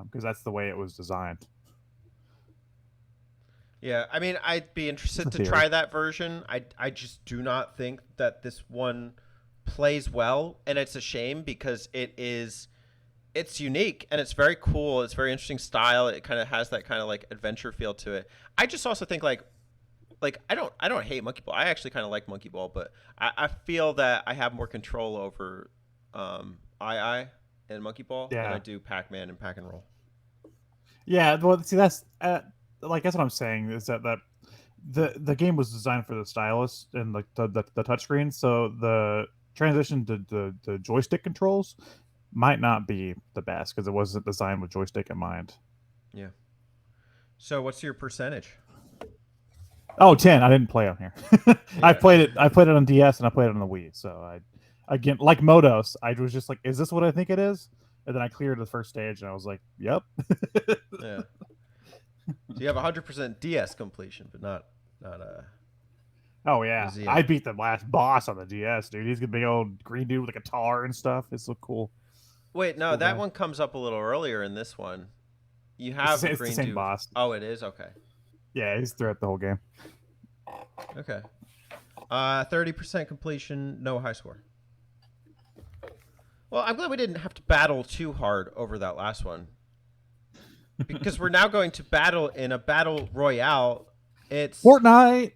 Speaker 1: because that's the way it was designed.
Speaker 2: Yeah, I mean, I'd be
Speaker 1: Just a
Speaker 2: interested to
Speaker 1: theory.
Speaker 2: try that version. I just do not think that this one plays well, and it's a shame because it's unique and it's very cool. It's very interesting style. It kind of has that kind of like adventure feel to it. I just also think like I don't hate Monkey Ball. I actually kind of like Monkey Ball, but I feel that I have more control over I and Monkey Ball than I
Speaker 1: Yeah,
Speaker 2: do Pac-Man and Pac and Roll.
Speaker 1: yeah. Well, see, that's like that's what I'm saying is that the game was designed for the stylus and like the touchscreen, so the transition to the joystick controls might not be the best because it wasn't designed with joystick in mind.
Speaker 2: Yeah. So what's your percentage?
Speaker 1: Oh, 10. I didn't play on here.
Speaker 2: Yeah.
Speaker 1: I played it on DS and I played it on the Wii. So I again like Modos, I was just like, is this what I think it is? And then I cleared the first stage and I was like, yep.
Speaker 2: Yeah. So you have 100% DS completion, but not a
Speaker 1: Oh yeah. I
Speaker 2: museum.
Speaker 1: beat the last boss on the DS, dude. He's a big old green dude with a guitar and stuff. It's so cool.
Speaker 2: Wait, no,
Speaker 1: Cool
Speaker 2: that
Speaker 1: guy.
Speaker 2: one comes up a little earlier in this one. You
Speaker 1: It's
Speaker 2: have a
Speaker 1: it's the
Speaker 2: green
Speaker 1: same
Speaker 2: dude.
Speaker 1: boss.
Speaker 2: Oh, it is? Okay.
Speaker 1: Yeah, he's throughout the whole game.
Speaker 2: Okay. 30% completion, no high score. Well, I'm glad we didn't have to battle too hard over that last one. Because we're now going to battle in a battle royale. It's
Speaker 1: Fortnite.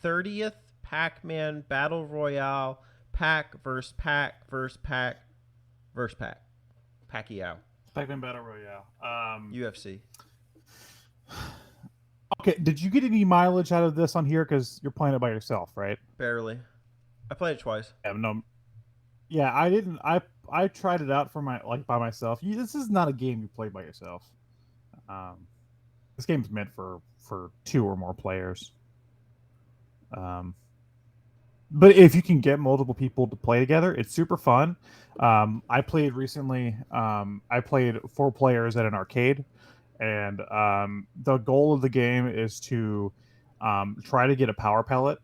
Speaker 2: 30th Pac-Man Battle Royale. Pac versus Pac versus Pac versus Pac. Pacquiao.
Speaker 1: Pac-Man Battle Royale.
Speaker 2: UFC.
Speaker 1: Okay, did you get any mileage out of this on here? Because you're playing it by yourself, right?
Speaker 2: Barely. I played it twice.
Speaker 1: Yeah, no, yeah, I didn't. I tried it out for my like by myself. This is not a game you play by yourself. Um, this game's meant for two or more players. Um, but if you can get multiple people to play together, it's super fun. I played recently. I played four players at an arcade, and the goal of the game is to try to get a power pellet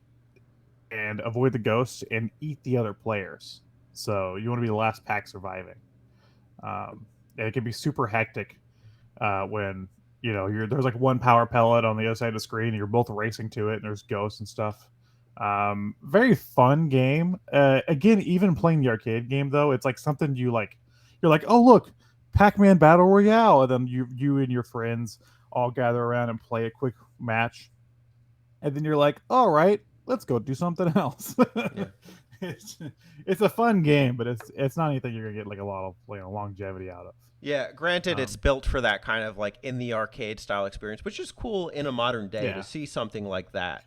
Speaker 1: and avoid the ghosts and eat the other players. So you want to be the last pack surviving. And it can be super hectic when there's like one power pellet on the other side of the screen, and you're both racing to it, and there's ghosts and stuff. Very fun game. Again, even playing the arcade game though, it's like something you like. You're like, oh look, Pac-Man Battle Royale, and then you and your friends all gather around and play a quick match, and then you're like, all right, let's go do something else.
Speaker 2: Yeah.
Speaker 1: it's it's a fun game, but it's not anything you're gonna get like a lot of longevity out of.
Speaker 2: Yeah, granted, it's
Speaker 1: Um,
Speaker 2: built for that kind of like in the arcade style experience, which is cool in a modern day to
Speaker 1: yeah,
Speaker 2: see something like that.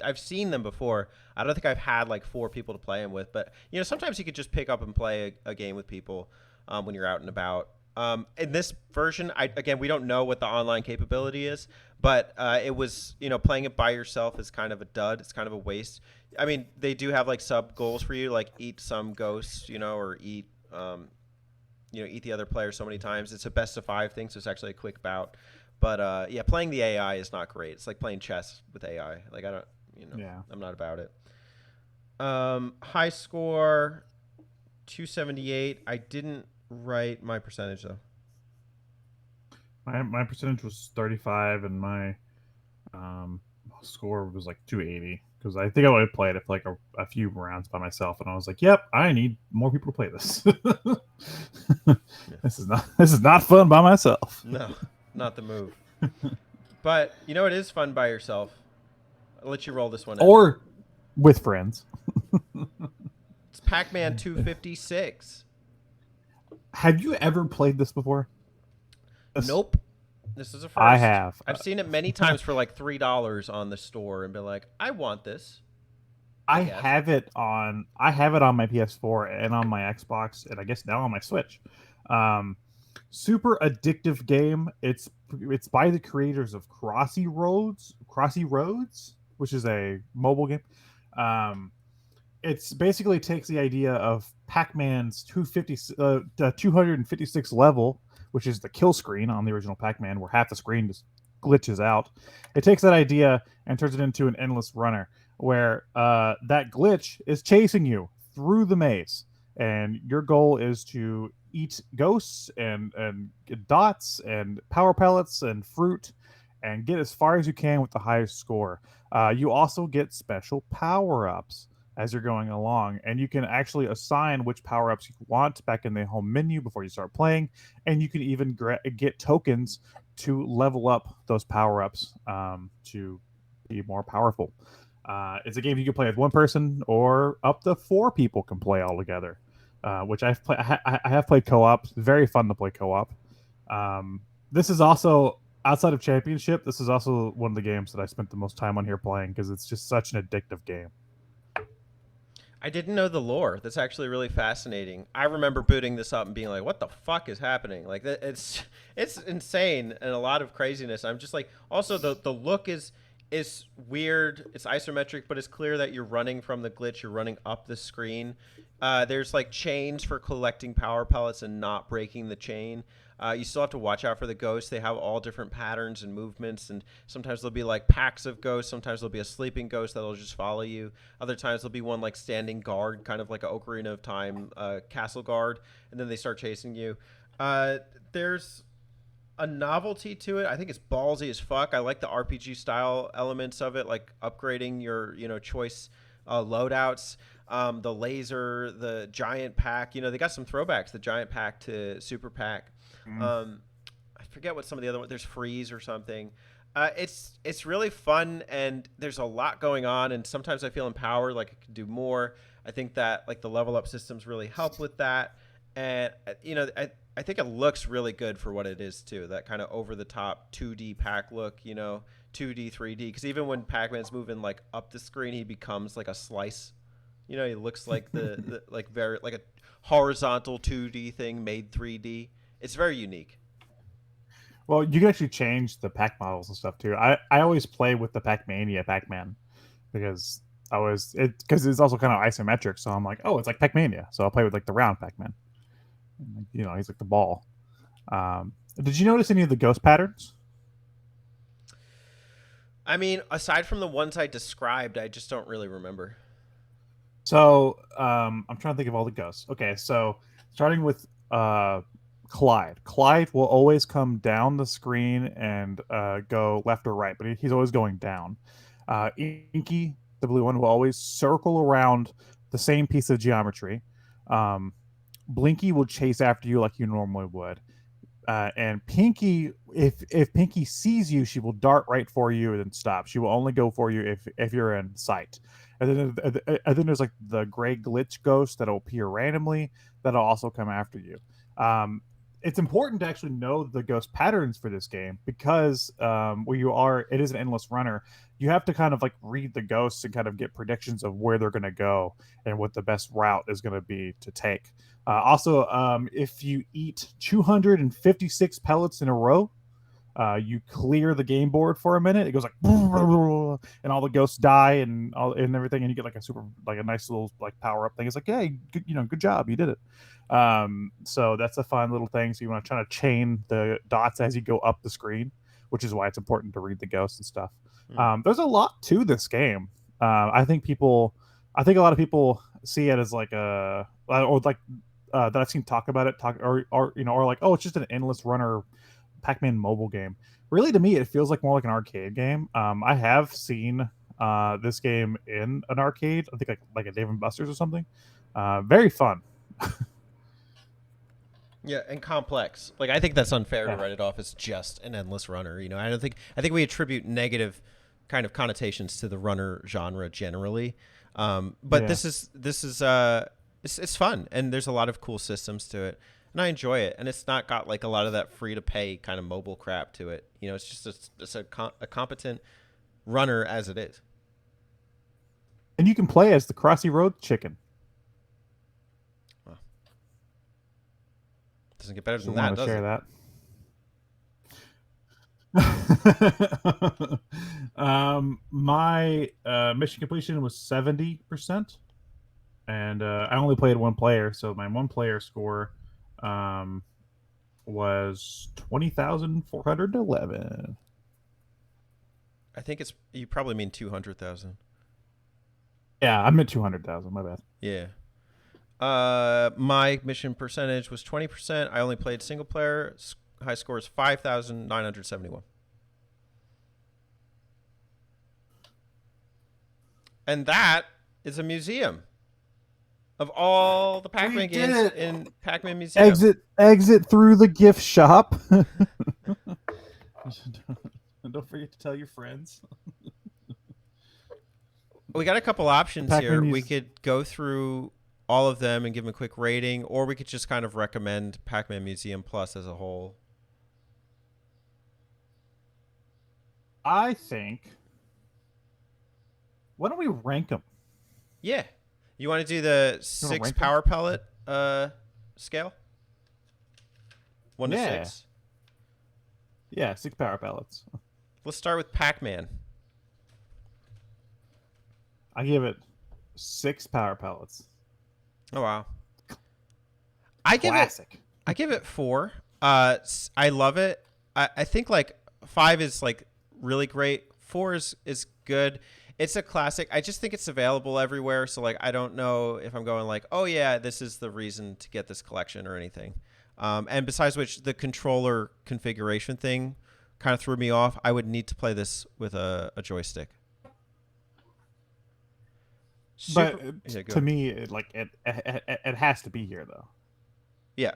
Speaker 2: I've seen them before. I don't think I've had like four people to play them with, but sometimes you could just pick up and play a game with people when you're out and about. In this version, again, we don't know what the online capability is, but it was playing it by yourself is kind of a dud. It's kind of a waste. I mean, they do have like sub goals for you, like eat some ghosts, or eat. Eat the other player so many times. It's a best of 5 thing, so it's actually a quick bout. But yeah, playing the AI is not great. It's like playing chess with AI. Like I don't,
Speaker 1: yeah.
Speaker 2: I'm not about it. High score, 278. I didn't write my percentage though.
Speaker 1: My percentage was 35, and my um, score was like 280 because I think I only played it for like a few rounds by myself, and I was like, "Yep, I need more people to play this.
Speaker 2: Yeah.
Speaker 1: This is not fun by myself."
Speaker 2: No, not the move. But it is fun by yourself. I'll let you roll this one in.
Speaker 1: Or with friends.
Speaker 2: It's Pac-Man 256.
Speaker 1: Have you ever played this before? This,
Speaker 2: Nope. This is a
Speaker 1: I
Speaker 2: first.
Speaker 1: have.
Speaker 2: I've seen it many times for like $3 on the store and been like, I want this. I guess.
Speaker 1: I have it on my PS4 and on my Xbox, and I guess now on my Switch. Um, Super addictive game. It's by the creators of Crossy Roads, which is a mobile game. Um, it's basically takes the idea of Pac-Man's 256 level, which is the kill screen on the original Pac-Man, where half the screen just glitches out. It takes that idea and turns it into an endless runner, where that glitch is chasing you through the maze, and your goal is to eat ghosts and dots and power pellets and fruit, and get as far as you can with the highest score. You also get special power ups as you're going along, and you can actually assign which power ups you want back in the home menu before you start playing, and you can even get tokens to level up those power ups to be more powerful. It's a game you can play with one person or up to 4 people can play all together, which I have played co-op. Very fun to play co-op. This is also outside of Championship. This is also one of the games that I spent the most time on here playing because it's just such an addictive game.
Speaker 2: I didn't know the lore. That's actually really fascinating. I remember booting this up and being like, "What the fuck is happening?" Like it's insane and a lot of craziness. I'm just like, also the look is weird. It's isometric, but it's clear that you're running from the glitch. You're running up the screen. There's like chains for collecting power pellets and not breaking the chain. You still have to watch out for the ghosts. They have all different patterns and movements, and sometimes there'll be like packs of ghosts. Sometimes there'll be a sleeping ghost that'll just follow you. Other times there'll be one like standing guard, kind of like an Ocarina of Time castle guard, and then they start chasing you. There's a novelty to it. I think it's ballsy as fuck. I like the RPG style elements of it, like upgrading your choice loadouts. The laser, the giant pack. They got some throwbacks. The giant pack to super pack.
Speaker 1: Mm.
Speaker 2: I forget what some of the other ones. There's freeze or something. It's really fun and there's a lot going on. And sometimes I feel empowered, like I can do more. I think that like the level up systems really help with that. And I think it looks really good for what it is too. That kind of over the top 2D pack look. 2D, 3D. Because even when Pac-Man's moving like up the screen, he becomes like a slice. You know, it looks like the like very like a horizontal 2D thing made 3D. It's very unique.
Speaker 1: Well, you can actually change the pack models and stuff too. I always play with the Pacmania Pac-Man because it's also kind of isometric. So I'm like, oh, it's like Pacmania. So I'll play with like the round Pac-Man. You know, he's like the ball. Did you notice any of the ghost patterns?
Speaker 2: I mean, aside from the ones I described, I just don't really remember.
Speaker 1: So I'm trying to think of all the ghosts. Okay, so starting with Clyde. Clyde will always come down the screen and go left or right, but he's always going down. Inky, the blue one, will always circle around the same piece of geometry. Um, Blinky will chase after you like you normally would. And Pinky, if Pinky sees you, she will dart right for you and then stop. She will only go for you if you're in sight. And then there's like the gray glitch ghost that'll appear randomly that'll also come after you. Um, it's important to actually know the ghost patterns for this game because where you are, it is an endless runner. You have to kind of like read the ghosts and kind of get predictions of where they're going to go and what the best route is going to be to take. Also, if you eat 256 pellets in a row, you clear the game board for a minute. It goes like, and all the ghosts die and everything, and you get like a nice little like power up thing. It's like, hey, good job, you did it. So that's a fun little thing. So you want to try to chain the dots as you go up the screen, which is why it's important to read the ghosts and stuff.
Speaker 2: Hmm.
Speaker 1: There's a lot to this game. I think a lot of people see it as like a or like that I've seen talk about it, or like, oh, it's just an endless runner Pac-Man mobile game. Really, to me, it feels like more like an arcade game. I have seen this game in an arcade. I think like a Dave and Buster's or something. Very fun.
Speaker 2: Yeah, and complex. Like I think that's unfair to
Speaker 1: Yeah,
Speaker 2: write it off as just an endless runner. You know, I think we attribute negative kind of connotations to the runner genre generally. But
Speaker 1: yeah.
Speaker 2: it's fun and there's a lot of cool systems to it. And I enjoy it, and it's not got like a lot of that free to pay kind of mobile crap to it. You know, it's just a competent runner as it is.
Speaker 1: And you can play as the Crossy Road Chicken.
Speaker 2: Well, doesn't get better
Speaker 1: Just
Speaker 2: than that,
Speaker 1: wanted to
Speaker 2: does
Speaker 1: share
Speaker 2: it?
Speaker 1: that. My mission completion was 70%, and I only played one player, so my one player score um, was 20,411.
Speaker 2: I think it's you probably mean 200,000.
Speaker 1: Yeah, I meant 200,000. My bad.
Speaker 2: Yeah. My mission percentage was 20%. I only played single player. High score is 5,971. And that is a museum of all the
Speaker 1: We
Speaker 2: Pac-Man
Speaker 1: did
Speaker 2: games
Speaker 1: it.
Speaker 2: in Pac-Man Museum.
Speaker 1: Exit through the gift shop. Don't forget to tell your friends.
Speaker 2: We got a couple
Speaker 1: The
Speaker 2: options
Speaker 1: Pac-Man
Speaker 2: here. We
Speaker 1: Museum.
Speaker 2: could go through all of them and give them a quick rating, or we could just kind of recommend Pac-Man Museum Plus as a whole.
Speaker 1: I think. Why don't we rank them?
Speaker 2: Yeah. You want to do the
Speaker 1: You want to
Speaker 2: six
Speaker 1: rank them?
Speaker 2: power pellet scale? One to
Speaker 1: Yeah,
Speaker 2: six.
Speaker 1: yeah. 6 power pellets.
Speaker 2: Let's start with Pac-Man.
Speaker 1: I give it 6 power pellets.
Speaker 2: Oh wow. I give it
Speaker 1: Classic.
Speaker 2: I give it 4. I love it. I think like 5 is like really great. 4 is good. It's a classic. I just think it's available everywhere. So like I don't know if I'm going like, oh yeah, this is the reason to get this collection or anything. And besides which, the controller configuration thing kind of threw me off. I would need to play this with a joystick.
Speaker 1: But
Speaker 2: Super. Yeah, go
Speaker 1: to
Speaker 2: ahead.
Speaker 1: me, it has to be here though.
Speaker 2: Yeah,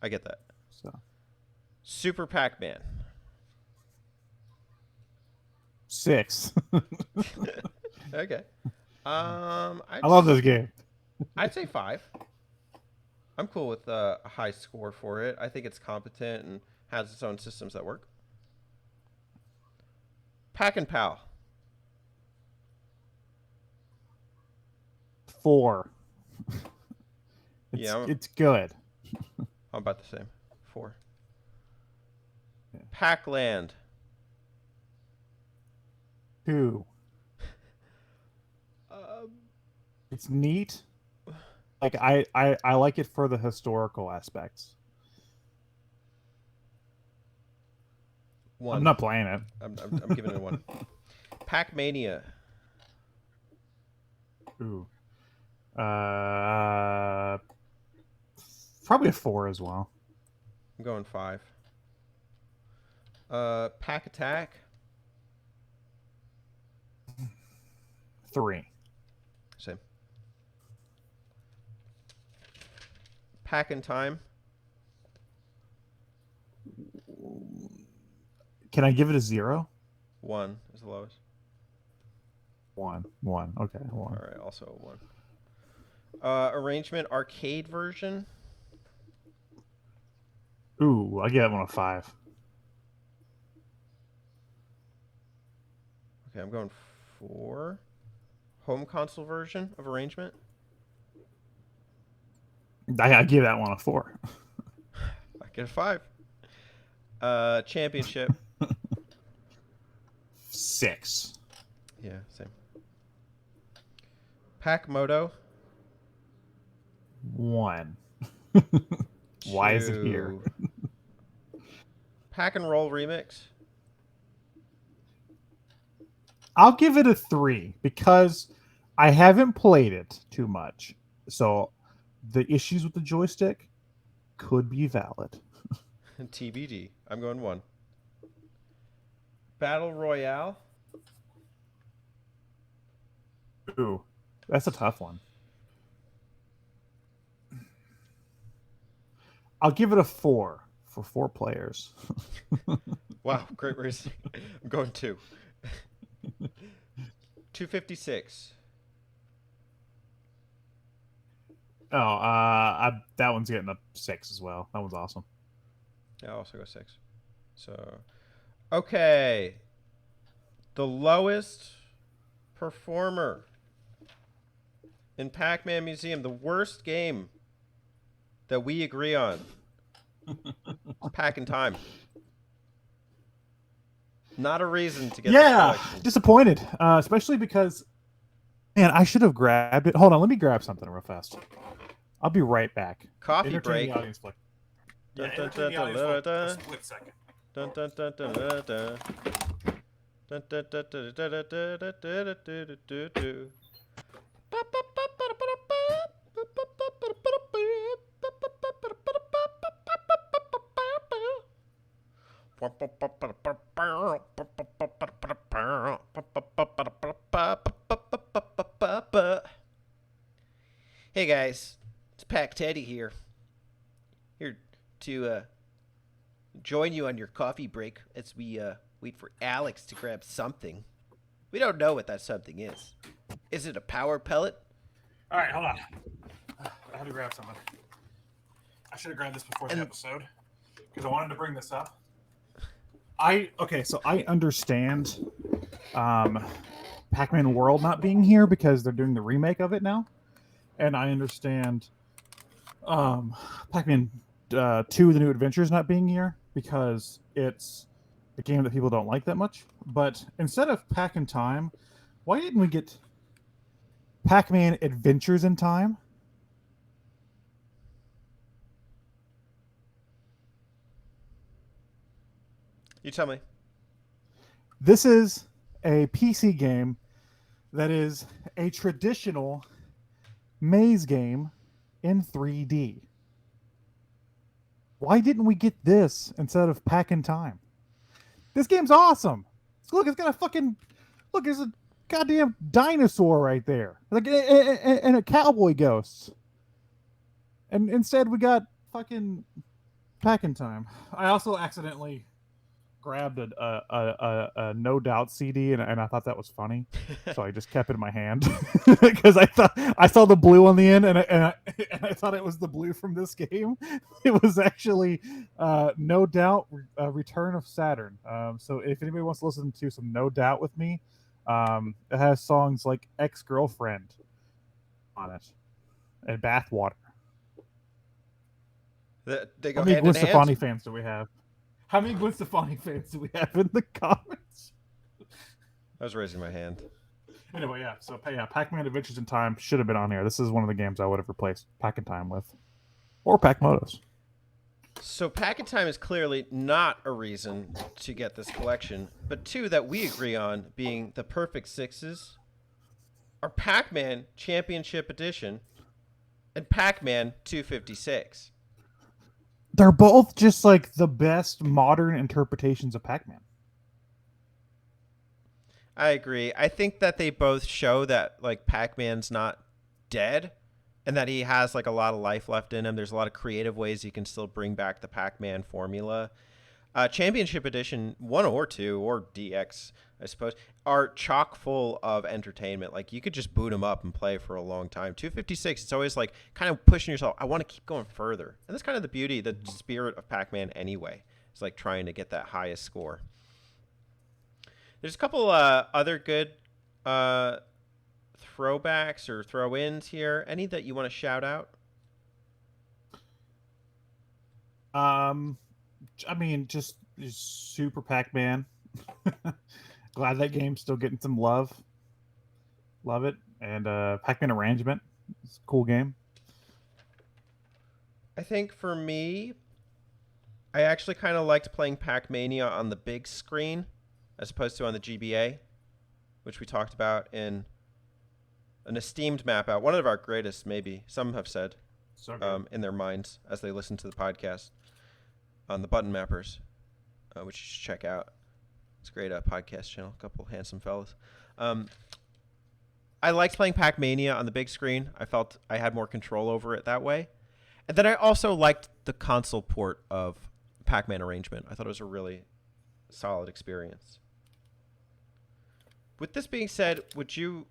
Speaker 2: I get that.
Speaker 1: So
Speaker 2: Super Pac-Man.
Speaker 1: 6.
Speaker 2: Okay.
Speaker 1: I love this game.
Speaker 2: I'd say 5. I'm cool with a high score for it. I think it's competent and has its own systems that work. Pack and Pal.
Speaker 1: 4.
Speaker 2: Yeah,
Speaker 1: It's good.
Speaker 2: I'm about the same. 4.
Speaker 1: Yeah.
Speaker 2: Pacland.
Speaker 1: 2.
Speaker 2: Um,
Speaker 1: It's neat. Like I like it for the historical aspects. I'm
Speaker 2: 1.
Speaker 1: not playing it.
Speaker 2: I'm giving it a 1. Pacmania.
Speaker 1: Ooh. Uh, Probably a 4 as well.
Speaker 2: I'm going 5. Pack Attack.
Speaker 1: 3.
Speaker 2: Same. Pack in Time.
Speaker 1: Can I give it a 0?
Speaker 2: 1 is the lowest.
Speaker 1: 1. 1. Okay, 1.
Speaker 2: All right, also a 1. Arrangement arcade version.
Speaker 1: Ooh, I give that one a 5.
Speaker 2: Okay, I'm going 4. Home console version of Arrangement.
Speaker 1: I give that one a 4.
Speaker 2: I get a 5. Championship.
Speaker 1: 6.
Speaker 2: Yeah, same. Pac Moto.
Speaker 1: 1. Why is it here?
Speaker 2: 2. Pack and Roll Remix.
Speaker 1: I'll give it a 3 because I haven't played it too much. So the issues with the joystick could be valid.
Speaker 2: TBD. I'm going 1. Battle Royale.
Speaker 1: Ooh, that's a tough one. I'll give it a 4 for 4 players.
Speaker 2: Wow, great racing. I'm going 2. 256.
Speaker 1: That one's getting a 6 as well. That one's awesome.
Speaker 2: I'll also go 6. So, okay. The lowest performer in Pac-Man Museum, the worst game that we agree on. It's Pack in Time. Not a reason to get this collection.
Speaker 1: Disappointed, especially because, man, I should have grabbed it. Hold on, let me grab something real fast. I'll be right back.
Speaker 2: Coffee
Speaker 1: Entertain
Speaker 2: break.
Speaker 1: the audience,
Speaker 2: Dun, dun, dun, dun, dun, dun.
Speaker 1: split second.
Speaker 2: Dun, dun, dun, dun, dun, dun. Dun, dun, dun, dun, dun, dun, dun, dun, dun, dun, dun, dun. Hey guys, it's Pac Teddy here. Here to join you on your coffee break as we wait for Alex to grab something. We don't know what that something is. Is it a power pellet?
Speaker 1: All right, hold on. I had to grab something. I should have grabbed this before the episode because I wanted to bring this up. So I understand Pac-Man World not being here because they're doing the remake of it now, and I understand Pac-Man 2: The New Adventures not being here because it's a game that people don't like that much. But instead of Pac in Time, why didn't we get Pac-Man Adventures in Time?
Speaker 2: You tell me.
Speaker 1: This is a PC game that is a traditional maze game in 3D. Why didn't we get this instead of Pac in Time? This game's awesome. Look, it's got a fucking look. There's a goddamn dinosaur right there, like and a cowboy ghost. And instead, we got fucking Pac in Time. I also accidentally grabbed a No Doubt CD and I thought that was funny, so I just kept it in my hand because I saw the blue on the end and I thought it was the blue from this game. It was actually No Doubt Return of Saturn. So if anybody wants to listen to some No Doubt with me, it has songs like Ex Girlfriend, on it and bath water.
Speaker 2: They
Speaker 1: How
Speaker 2: go
Speaker 1: many
Speaker 2: hand
Speaker 1: Gwen
Speaker 2: in hand.
Speaker 1: Stefani fans do we have? How many Gwen Stefani fans do we have in the comments?
Speaker 2: I was raising my hand.
Speaker 1: Anyway, yeah. So yeah, Pac-Man Adventures in Time should have been on here. This is one of the games I would have replaced Pac in Time with, or Pac Motos.
Speaker 2: So Pack in Time is clearly not a reason to get this collection, but two that we agree on being the perfect sixes are Pac-Man Championship Edition and Pac-Man 256.
Speaker 1: They're both just like the best modern interpretations of Pac-Man.
Speaker 2: I agree. I think that they both show that like Pac-Man's not dead and that he has like a lot of life left in him. There's a lot of creative ways you can still bring back the Pac-Man formula. Championship Edition 1 or 2 or DX, I suppose, are chock full of entertainment. Like you could just boot them up and play for a long time. 256, it's always like kind of pushing yourself. I want to keep going further. And that's kind of the beauty, the spirit of Pac-Man anyway. It's like trying to get that highest score. There's a couple other good throwbacks or throw-ins here. Any that you want to shout out?
Speaker 1: I mean, just Super Pac-Man. Glad that game's still getting some love. Love it. And Pac-Man Arrangement. It's a cool game.
Speaker 2: I think for me, I actually kind of liked playing Pacmania on the big screen as opposed to on the GBA, which we talked about in an esteemed map out. One of our greatest, maybe, some have said, in their minds as they listen to the podcast on the Button Mappers, which you should check out. It's a great podcast channel, a couple handsome fellas. I liked playing Pacmania on the big screen. I felt I had more control over it that way. And then I also liked the console port of Pac-Man Arrangement. I thought it was a really solid experience. With this being said, would you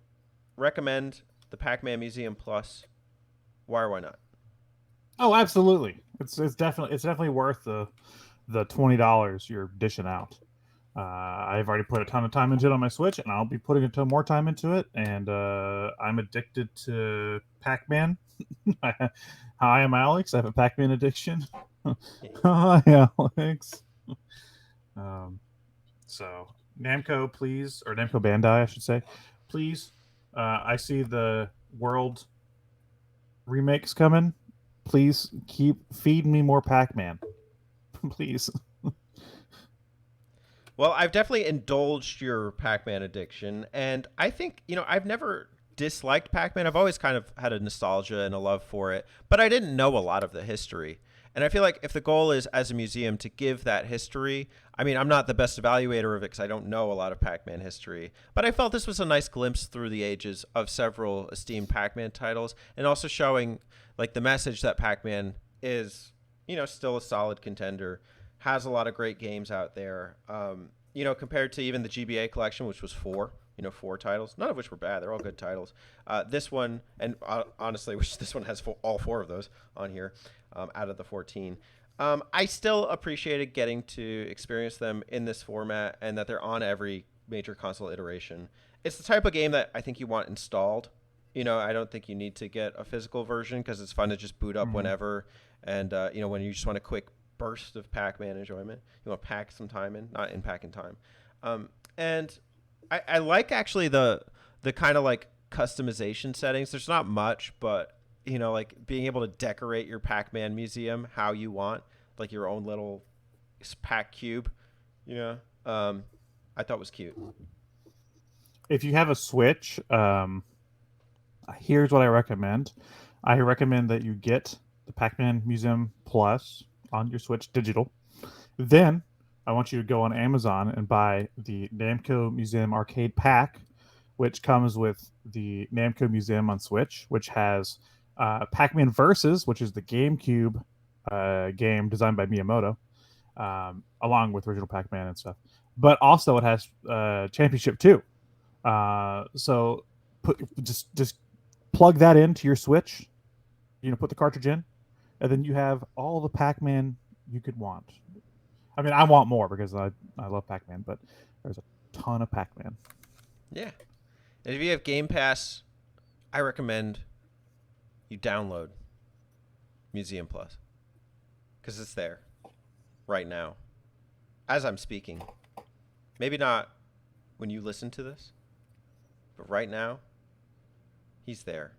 Speaker 2: recommend the Pac-Man Museum Plus? Why or why not?
Speaker 1: Oh, absolutely. It's definitely worth the $20 you're dishing out. I've already put a ton of time into it on my Switch, and I'll be putting a ton more time into it. And I'm addicted to Pac-Man. Hi, I'm Alex. I have a Pac-Man addiction. Hi, Alex. Um, so Namco, please, or Namco Bandai, I should say, please. I see the World remakes coming. Please keep feeding me more Pac-Man, please.
Speaker 2: Well, I've definitely indulged your Pac-Man addiction, and I think, I've never disliked Pac-Man. I've always kind of had a nostalgia and a love for it, but I didn't know a lot of the history. And I feel like if the goal is as a museum to give that history, I mean, I'm not the best evaluator of it because I don't know a lot of Pac-Man history, but I felt this was a nice glimpse through the ages of several esteemed Pac-Man titles, and also showing like the message that Pac-Man is, still a solid contender, has a lot of great games out there. Compared to even the GBA collection, which was four titles, none of which were bad. They're all good titles. This one, and honestly, this one has all four of those on here out of the 14. I still appreciated getting to experience them in this format and that they're on every major console iteration. It's the type of game that I think you want installed. I don't think you need to get a physical version because it's fun to just boot up whenever. And, when you just want a quick burst of Pac-Man enjoyment, you want to pack some time in, not in pack in time. And I like actually the kind of like customization settings. There's not much, but like being able to decorate your Pac-Man museum how you want, like your own little Pac cube, I thought was cute.
Speaker 1: If you have a Switch, here's what I recommend. I recommend that you get the Pac-Man Museum Plus on your Switch digital. Then I want you to go on Amazon and buy the Namco Museum Arcade Pack, which comes with the Namco Museum on Switch, which has Pac-Man Versus, which is the GameCube game designed by Miyamoto, along with original Pac-Man and stuff. But also it has Championship 2. So just plug that into your Switch. Put the cartridge in, and then you have all the Pac-Man you could want. I mean, I want more because I love Pac-Man, but there's a ton of Pac-Man.
Speaker 2: Yeah. And if you have Game Pass, I recommend you download Museum Plus. Because it's there right now as I'm speaking. Maybe not when you listen to this, but right now, he's there.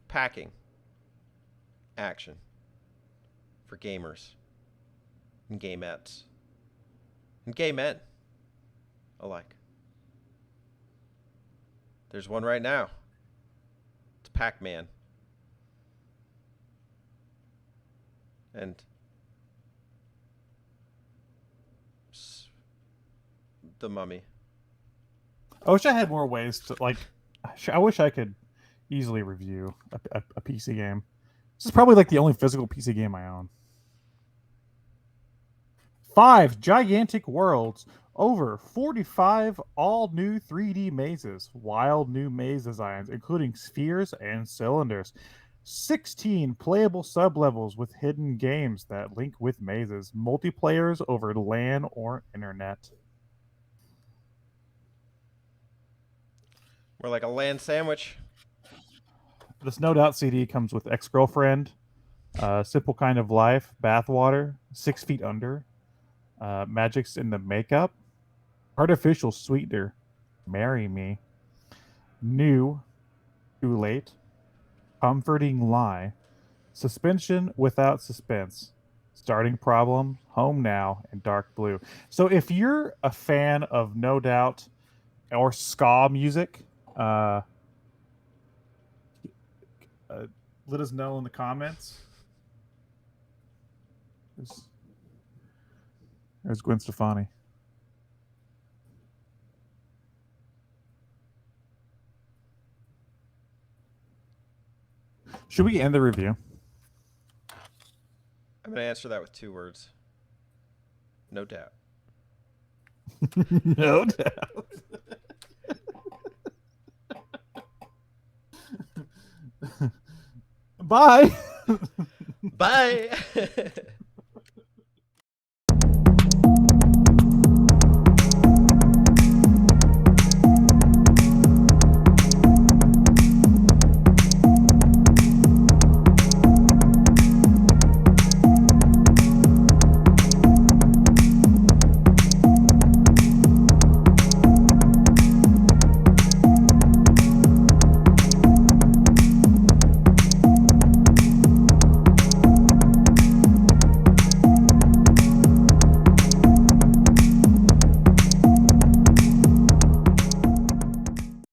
Speaker 2: Packing action for gamers and gamettes and gay men alike. There's one right now. It's Pac-Man. And the Mummy.
Speaker 1: I wish I had more ways to like. I wish I could easily review a PC game. This is probably like the only physical PC game I own. 5 gigantic worlds, over 45 all new 3D mazes, wild new maze designs, including spheres and cylinders. 16 playable sublevels with hidden games that link with mazes, multiplayers over LAN or internet.
Speaker 2: More like a land sandwich.
Speaker 1: This No Doubt CD comes with Ex Girlfriend, Simple Kind of Life, Bathwater, 6 Feet Under, Magic's in the Makeup, Artificial Sweetener, Marry Me, New, Too Late, Comforting Lie, Suspension Without Suspense, Starting Problem, Home Now, and Dark Blue. So if you're a fan of No Doubt or ska music, let us know in the comments. There's Gwen Stefani. Should we end the review?
Speaker 2: I'm going to answer that with 2 words. No doubt.
Speaker 1: No doubt. Bye.
Speaker 2: Bye.